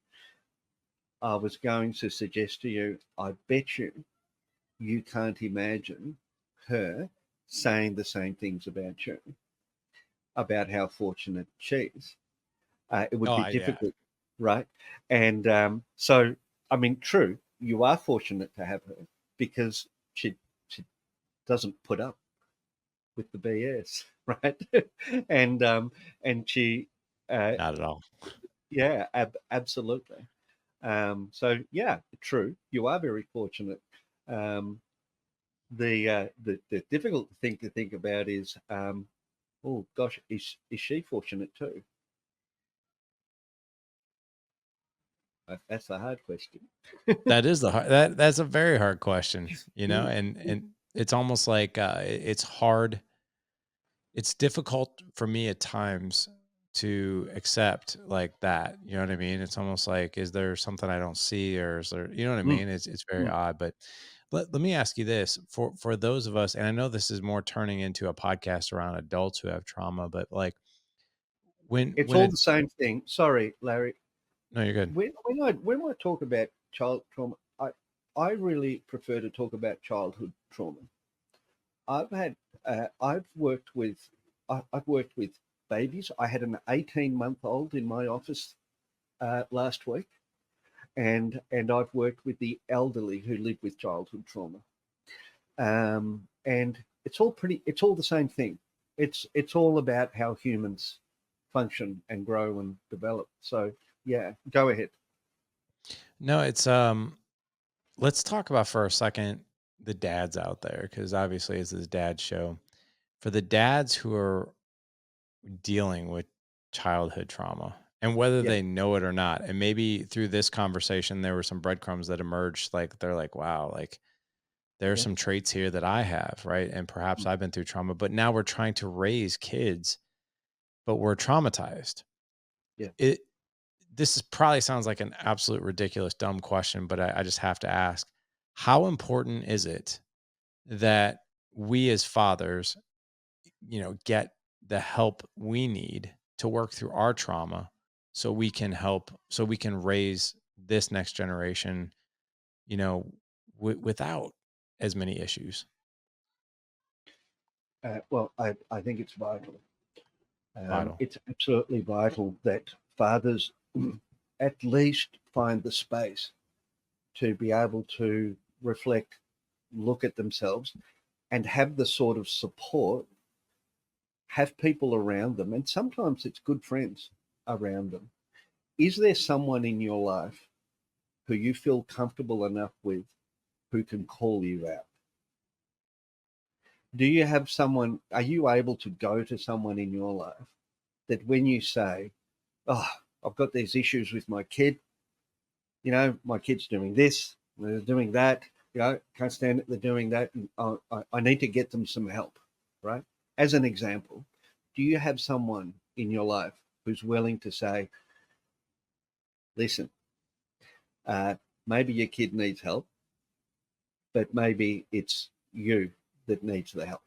I was going to suggest to you, I bet you can't imagine her saying the same things about you, about how fortunate she is. It would Oh, be yeah. difficult, right? And so, I mean, true, you are fortunate to have her because she doesn't put up with the BS, right? and and she, uh, Not at all. yeah, absolutely. So yeah, true, you are very fortunate. Um, the difficult thing to think about is, oh gosh, is she fortunate too? That's a hard question. That is that's a very hard question, Mm. and it's almost like it's hard. It's difficult for me at times to accept like that. You know what I mean? It's almost like, is there something I don't see, or is there, you know what I Mm. mean? It's very Mm. odd. But let me ask you this, for those of us, and I know this is more turning into a podcast around adults who have trauma, but like It's when all it the same thing. Sorry, Larry. no, you're good. When I talk about child trauma, I really prefer to talk about childhood trauma. I've had I've worked with babies. I had an 18-month-old in my office last week, and I've worked with the elderly who live with childhood trauma. And it's all the same thing. It's all about how humans function and grow and develop. So yeah, go ahead. No, it's let's talk about for a second the dads out there, because obviously it's this dad show. For the dads who are dealing with childhood trauma, and whether Yeah, they know it or not. And maybe through this conversation, there were some breadcrumbs that emerged. Like they're like, wow, like there are yeah, some traits here that I have, right? And perhaps mm, I've been through trauma, but now we're trying to raise kids, but we're traumatized. yeah. It This is probably sounds like an absolute ridiculous, dumb question, but I just have to ask: how important is it that we as fathers, get the help we need to work through our trauma, so we can raise this next generation, you know, without as many issues? Well, I think it's vital. Vital. It's absolutely vital that fathers at least find the space to be able to reflect, look at themselves, and have the sort of support, have people around them, and sometimes it's good friends around them. Is there someone in your life who you feel comfortable enough with who can call you out? Do you have someone, are you able to go to someone in your life that when you say, oh, I've got these issues with my kid, my kid's doing this, they're doing that, can't stand it, they're doing that, and I need to get them some help, right? As an example, do you have someone in your life who's willing to say, listen, uh, maybe your kid needs help, but maybe it's you that needs the help?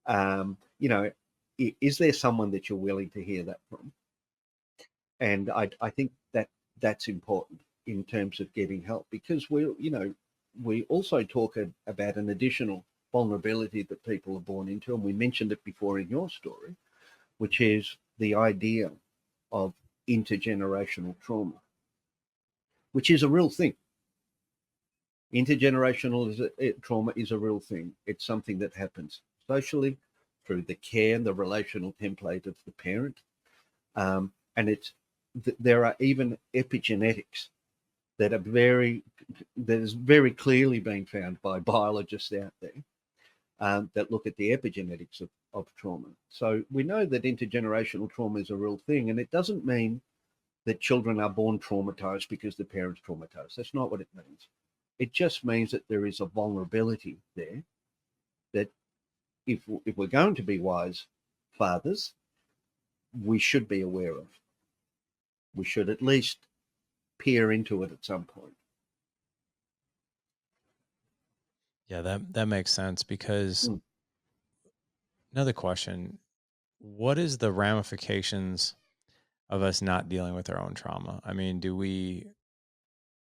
Um, you know, is there someone that you're willing to hear that from? And I think that that's important in terms of getting help, because we also talk about an additional vulnerability that people are born into, and we mentioned it before in your story, which is the idea of intergenerational trauma, which is a real thing. Trauma is a real thing. It's something that happens socially through the care and the relational template of the parent. And there are even epigenetics that are that is very clearly being found by biologists out there, that look at the epigenetics of trauma. So we know that intergenerational trauma is a real thing, and it doesn't mean that children are born traumatized because the parents traumatized. That's not what it means. It just means that there is a vulnerability there that, if we're going to be wise fathers, we should be aware of. We should at least peer into it at some point. Yeah, that makes sense because Mm. another question: what is the ramifications of us not dealing with our own trauma? I mean, do we,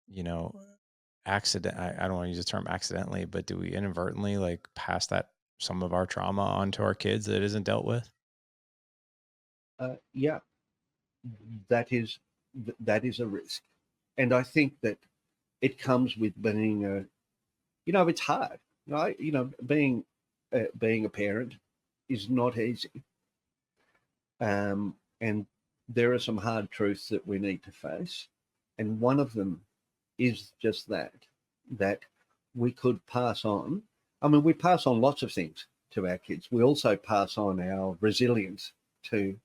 you know, I don't want to use the term accidentally, but do we inadvertently like pass that some of our trauma onto our kids that isn't dealt with? Yeah, that is that is a risk, and I think that it comes with being a, it's hard, right? Being a parent is not easy, and there are some hard truths that we need to face, and one of them is just that we could pass on. I mean, we pass on lots of things to our kids. We also pass on our resilience to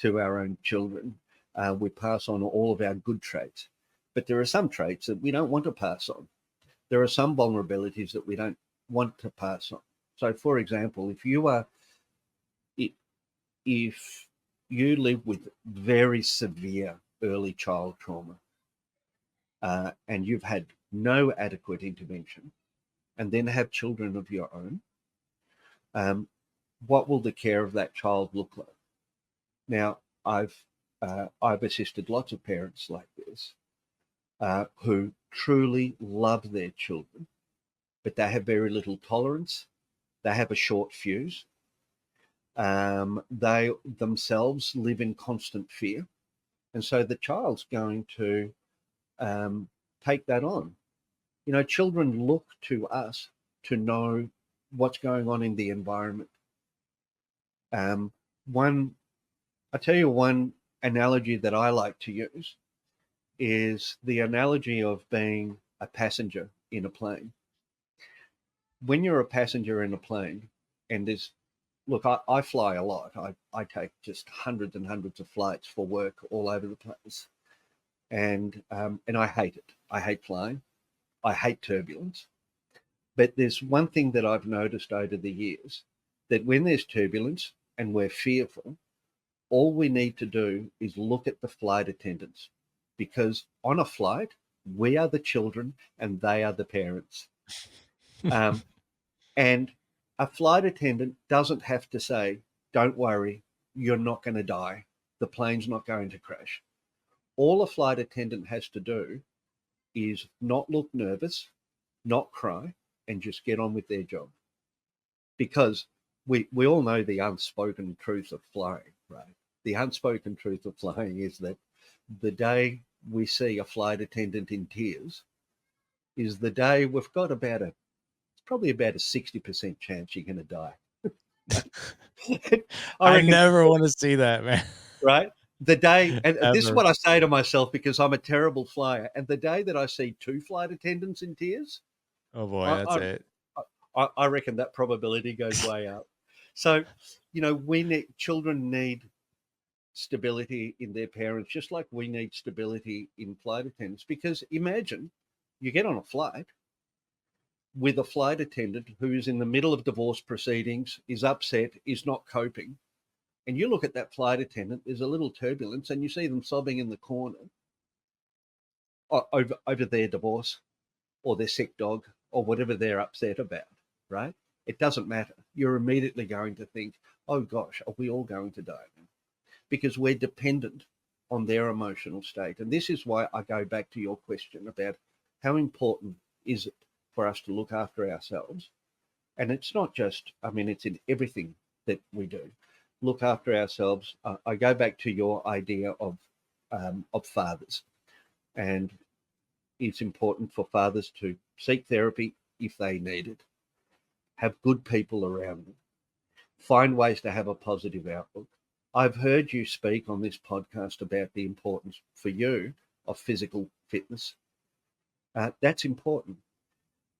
our own children. We pass on all of our good traits, but there are some traits that we don't want to pass on. There are some vulnerabilities that we don't want to pass on. So, for example, if you live with very severe early child trauma, and you've had no adequate intervention, and then have children of your own, um, what will the care of that child look like? Now, I've assisted lots of parents like this, who truly love their children, but they have very little tolerance. They have a short fuse. They themselves live in constant fear, and so the child's going to, um, take that on. Children look to us to know what's going on in the environment. Um, one, I tell you, one analogy that I like to use is the analogy of being a passenger in a plane. When you're a passenger in a plane and there's look, I fly a lot. I take just hundreds and hundreds of flights for work all over the place, and I hate it. I hate flying. I hate turbulence. But there's one thing that I've noticed over the years, that when there's turbulence and we're fearful, all we need to do is look at the flight attendants, because on a flight, we are the children and they are the parents. Um, and a flight attendant doesn't have to say, don't worry, you're not going to die. The plane's not going to crash. All a flight attendant has to do is not look nervous, not cry, and just get on with their job. Because we all know the unspoken truth of flying, right? The unspoken truth of flying is that the day we see a flight attendant in tears is the day we've got probably about a 60% chance you're going to die. I I reckon, never want to see that, man. right? The day, and this is Ever. what I say to myself because I'm a terrible flyer. And the day that I see two flight attendants in tears, Oh boy, I, that's I, it. I reckon that probability goes way up. So, children need stability in their parents, just like we need stability in flight attendants. Because imagine you get on a flight with a flight attendant who is in the middle of divorce proceedings, is upset, is not coping. And you look at that flight attendant, there's a little turbulence, and you see them sobbing in the corner over their divorce or their sick dog or whatever they're upset about, right? It doesn't matter. You're immediately going to think, oh gosh, are we all going to die now? Because we're dependent on their emotional state. And this is why I go back to your question about how important is it for us to look after ourselves. And it's not just, I mean, it's in everything that we do. Look after ourselves. I go back to your idea of fathers, and it's important for fathers to seek therapy if they need it, have good people around them, find ways to have a positive outlook. I've heard you speak on this podcast about the importance for you of physical fitness. That's important.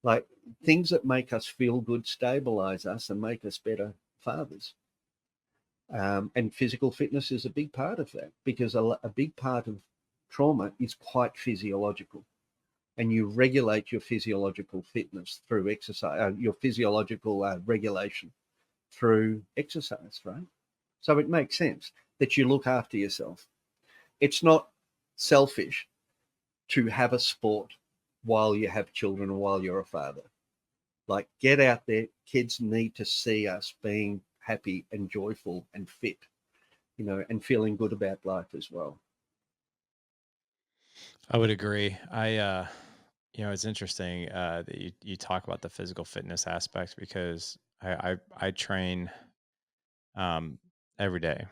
Like, things that make us feel good stabilize us and make us better fathers. And physical fitness is a big part of that, because a big part of trauma is quite physiological. And you regulate your physiological fitness through exercise, your physiological regulation through exercise, right? So it makes sense that you look after yourself. It's not selfish to have a sport while you have children or while you're a father. Like, get out there. Kids need to see us being happy and joyful and fit, and feeling good about life as well. I would agree. It's interesting that you talk about the physical fitness aspect, because I train um, every day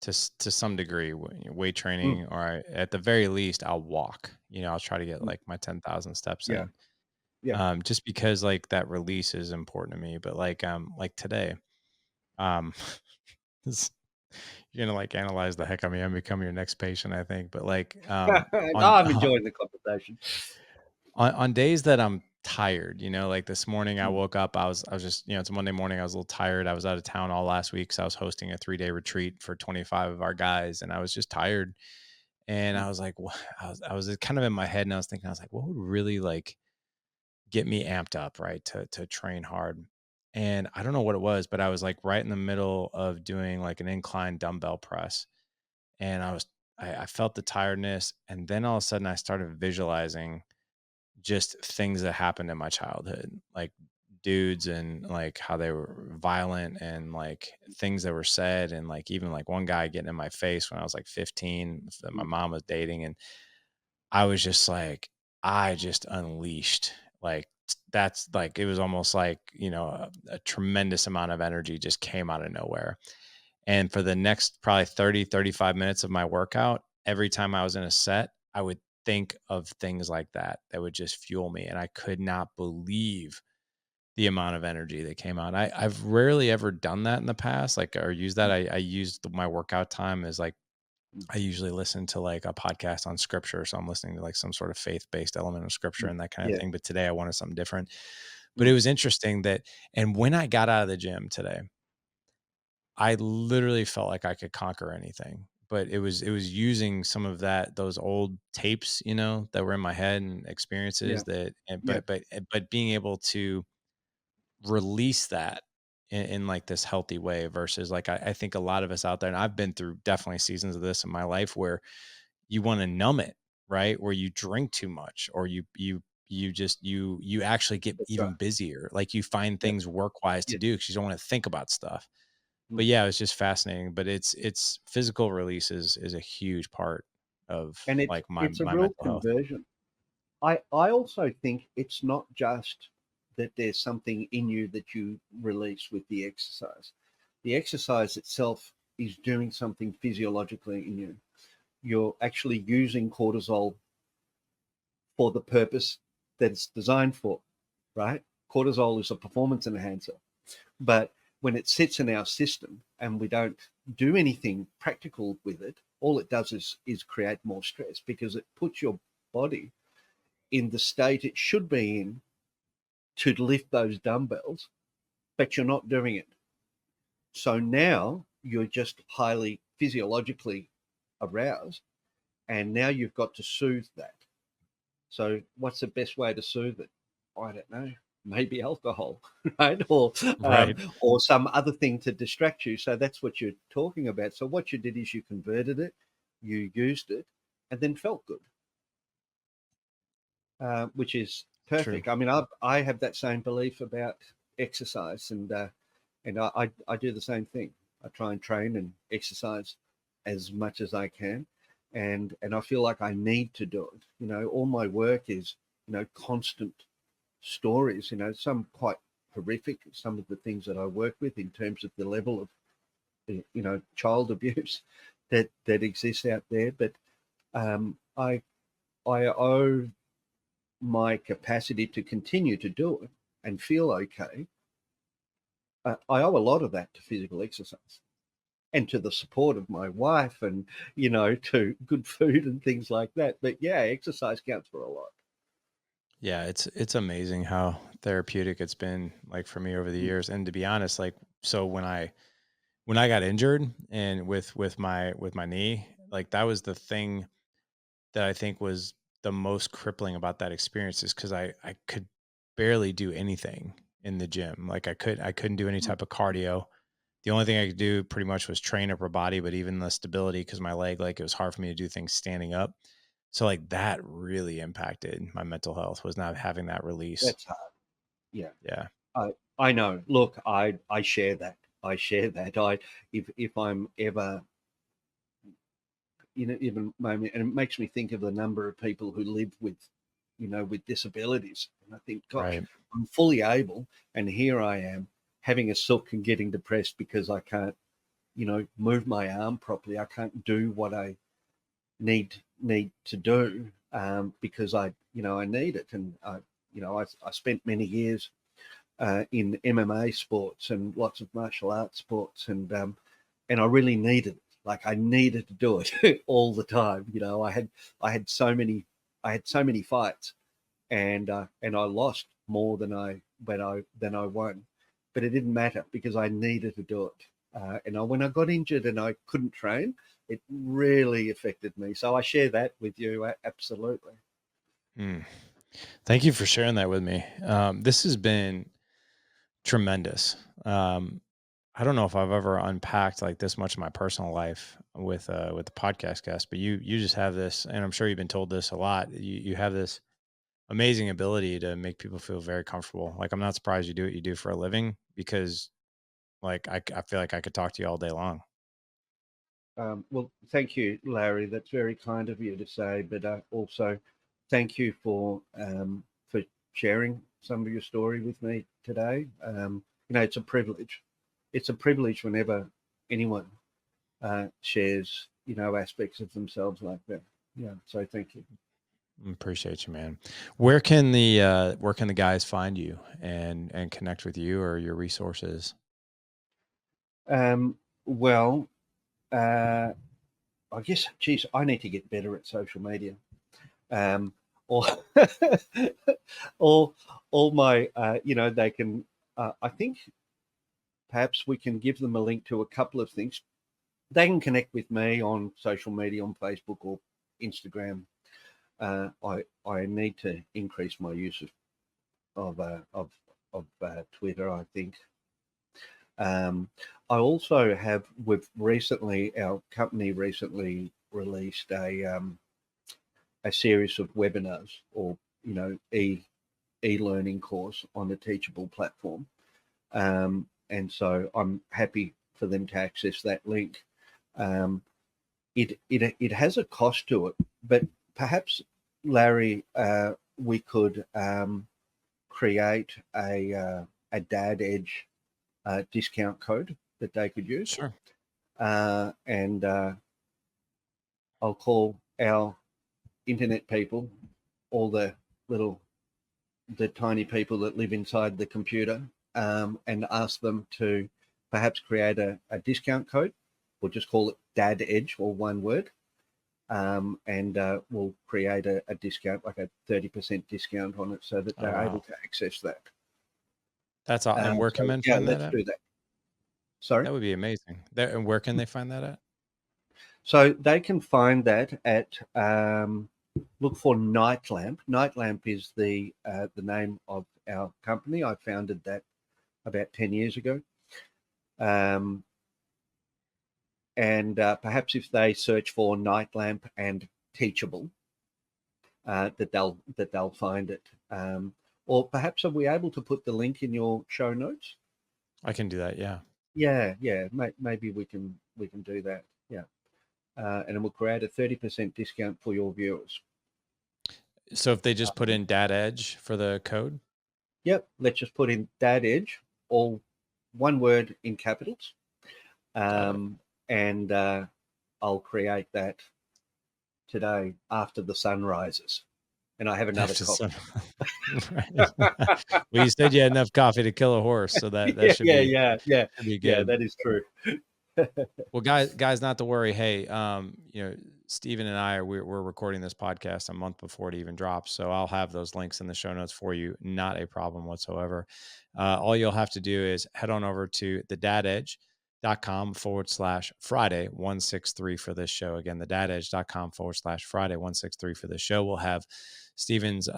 to some degree, weight Mm, training, or at the very least, I'll walk. I'll try to get mm, like my 10,000 steps yeah, in, yeah. just because like that release is important to me. But like today, um, this, you're gonna like analyze the heck out of me. I'm become your next patient, I think. But like No, I'm enjoying the conversation. on days that I'm tired, like this morning I Mm, woke up, I was just, it's a Monday morning, I was a little tired. I was out of town all last week, so I was hosting a 3-day retreat for 25 of our guys, and I was just tired. And mm, I was like, I was kind of in my head, and I was thinking, I was like, what would really like get me amped up, right? To train hard. And I don't know what it was, but I was like right in the middle of doing like an incline dumbbell press. And I felt the tiredness. And then all of a sudden I started visualizing just things that happened in my childhood, like dudes and like how they were violent, and like things that were said, and like even like one guy getting in my face when I was like 15 that my mm, mom was dating. And I was just like, I just unleashed like that's like it was almost like, a tremendous amount of energy just came out of nowhere. And for the next probably 30-35 minutes of my workout, every time I was in a set, I would think of things like that would just fuel me. And I could not believe the amount of energy that came out. I've rarely ever done that in the past, like, or used that. mm, I used my workout time as like, mm, I usually listen to like a podcast on scripture. So I'm listening to like some sort of faith based element of scripture mm. and that kind of Yeah. thing. But today I wanted something different. But it Mm, was interesting that, and when I got out of the gym today, I literally felt like I could conquer anything. But it was using some of those old tapes, that were in my head and Yeah. experiences that and Yeah. but being able to release that in like this healthy way versus like I think a lot of us out there, and I've been through definitely seasons of this in my life where you want to numb it, right? Where you drink too much or you actually get That's right. even busier. Like you find Yeah. things work wise to Yeah. do because you don't want to think about stuff. But Mm. yeah, it's just fascinating. But it's physical release is a huge part of And like my it's a my real mental health. conversion. I also think it's not just that there's something in you that you release with the exercise. The exercise itself is doing something physiologically in you. You're actually using cortisol for the purpose that it's designed for, right? Cortisol is a performance enhancer. But when it sits in our system and we don't do anything practical with it, all it does is create more stress because it puts your body in the state it should be in to lift those dumbbells, but you're not doing it. So now you're just highly physiologically aroused, and now you've got to soothe that. So what's the best way to soothe it? I don't know. Maybe alcohol, right? Right. Or some other thing to distract you. So that's what you're talking about. So what you did is you converted it, you used it, and then felt good, which is True. perfect. I mean, I have that same belief about exercise, and I do the same thing. I try and train and exercise as much as I can, and I feel like I need to do it. All my work is constant stories. Some quite horrific. Some of the things that I work with in terms of the level of child abuse that exists out there, but I owe my capacity to continue to do it and feel okay. I owe a lot of that to physical exercise and to the support of my wife and, to good food and things like that. But yeah, exercise counts for a lot. Yeah, it's amazing how therapeutic it's been like for me over the Mm. years. And to be honest, like so when I got injured and with my knee, like that was the thing that I think was the most crippling about that experience is because I could barely do anything in the gym. Like I couldn't do any Mm. type of cardio. The only thing I could do pretty much was train upper body, but even the stability because my leg, like it was hard for me to do things standing up. So like that really impacted my mental health was not having that release. That's hard. Yeah. Yeah. I know. Look, I share that. I share that. If I'm ever in an even moment, and it makes me think of the number of people who live with disabilities, and I think, gosh, Right. I'm fully able, and here I am having a sook and getting depressed because I can't, move my arm properly. I can't do what I need to do because I need it, and I spent many years in MMA sports and lots of martial arts sports, and I really needed it. Like I needed to do it all the time. I had so many I had so many fights, and I lost more than I won, but it didn't matter because I needed to do it. When I got injured and I couldn't train, it really affected me. So I share that with you, absolutely. Mm. Thank you for sharing that with me. This has been tremendous. I don't know if I've ever unpacked like this much of my personal life with the podcast guest, but you just have this, and I'm sure you've been told this a lot. You have this amazing ability to make people feel very comfortable. Like I'm not surprised you do what you do for a living because like I feel like I could talk to you all day long. Well, thank you, Larry. That's very kind of you to say, but also thank you for sharing some of your story with me today. It's a privilege. It's a privilege whenever anyone shares, aspects of themselves like that. Yeah. So thank you. Appreciate you, man. Where can the guys find you and connect with you or your resources? Well, uh, I guess, geez, I need to get better at social media. Um, or all, all my, they can. I think perhaps we can give them a link to a couple of things. They can connect with me on social media, on Facebook or Instagram. I need to increase my use of Twitter, I think. I also have, our company recently released a series of webinars, or e-learning course on the Teachable platform, and so I'm happy for them to access that link. It has a cost to it, but perhaps, Larry, we could create a Dad Edge discount code that they could use, Sure. and I'll call our internet people, all the tiny people that live inside the computer, and ask them to perhaps create a discount code. We'll just call it Dad Edge, or one word, and we'll create a discount, like a 30% discount on it, so that Oh, they're able wow. to access that. That's all. And where can So men yeah, find that let's at? do that. Sorry. That would be amazing. There, and where can they find that at? So they can find that at look for Knightlamp. Knightlamp is the name of our company. I founded that about 10 years ago. And perhaps if they search for Knightlamp and Teachable, that they'll find it. Or perhaps, are we able to put the link in your show notes? I can do that. Yeah. Yeah. Maybe we can do that. Yeah, and then we'll create a 30% discount for your viewers. So if they just put in Dad Edge for the code, Yep. Let's just put in Dad Edge, all one word in capitals, got it. and I'll create that today after the sun rises, and I have another After coffee. sun. Right. Well, you said you had enough coffee to kill a horse, so that Yeah, should yeah, be yeah, yeah, should be yeah. good. That is true. Well, guys, not to worry. Hey, Stephen and I we're recording this podcast a month before it even drops, so I'll have those links in the show notes for you. Not a problem whatsoever. All you'll have to do is head on over to thedadedge.com/Friday 163 for this show. Again, thedadedge.com/Friday 163 for this show. We'll have Stephen's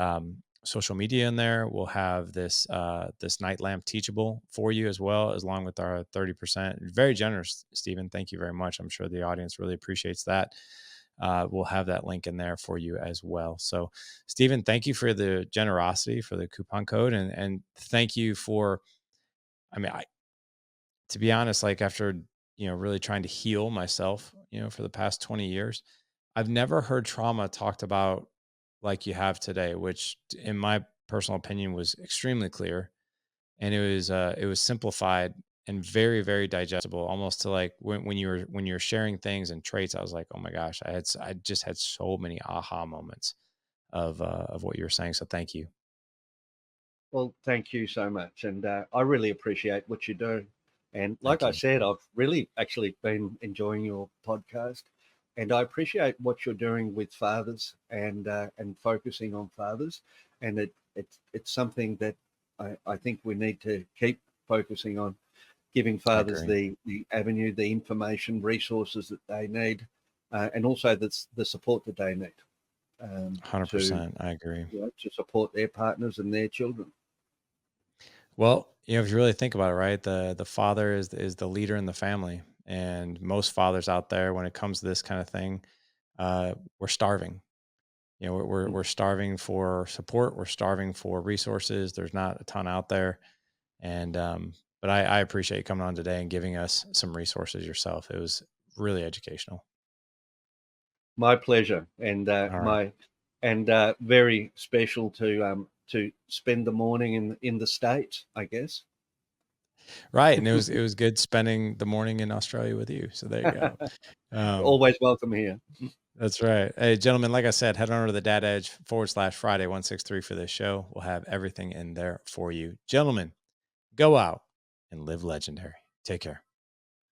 social media in there. We'll have this Knightlamp Teachable for you as well, as long with our 30%. Very generous, Stephen. Thank you very much. I'm sure the audience really appreciates that. We'll have that link in there for you as well. So, Stephen, thank you for the generosity for the coupon code, and thank you for. I mean, to be honest, like after really trying to heal myself, for the past 20 years, I've never heard trauma talked about like you have today, which in my personal opinion was extremely clear, and it was simplified and very, very digestible, almost to like when you were sharing things and traits. I was like, oh my gosh, I just had so many aha moments of what you were saying. So thank you. Well, thank you so much, and I really appreciate what you do. And like Thank I you. said, I've really actually been enjoying your podcast, and I appreciate what you're doing with fathers, and focusing on fathers. And it's something that I think we need to keep focusing on, giving I fathers agree. the avenue, the information, resources that they need, and also the support that they need, to 100%. I agree. to support their partners and their children. Well, if you really think about it, right, the father is the leader in the family, and most fathers out there, when it comes to this kind of thing, we're starving. We're starving for support. We're starving for resources. There's not a ton out there, and but I appreciate you coming on today and giving us some resources yourself. It was really educational. My pleasure, and All right. my and very special to spend the morning in the States, I guess. Right, and it was good spending the morning in Australia with you. So there you go. Um, Always welcome here. That's right. Hey, gentlemen, like I said, head on over to the Dad Edge /Friday 163 for this show. We'll have everything in there for you. Gentlemen, go out and live legendary. Take care.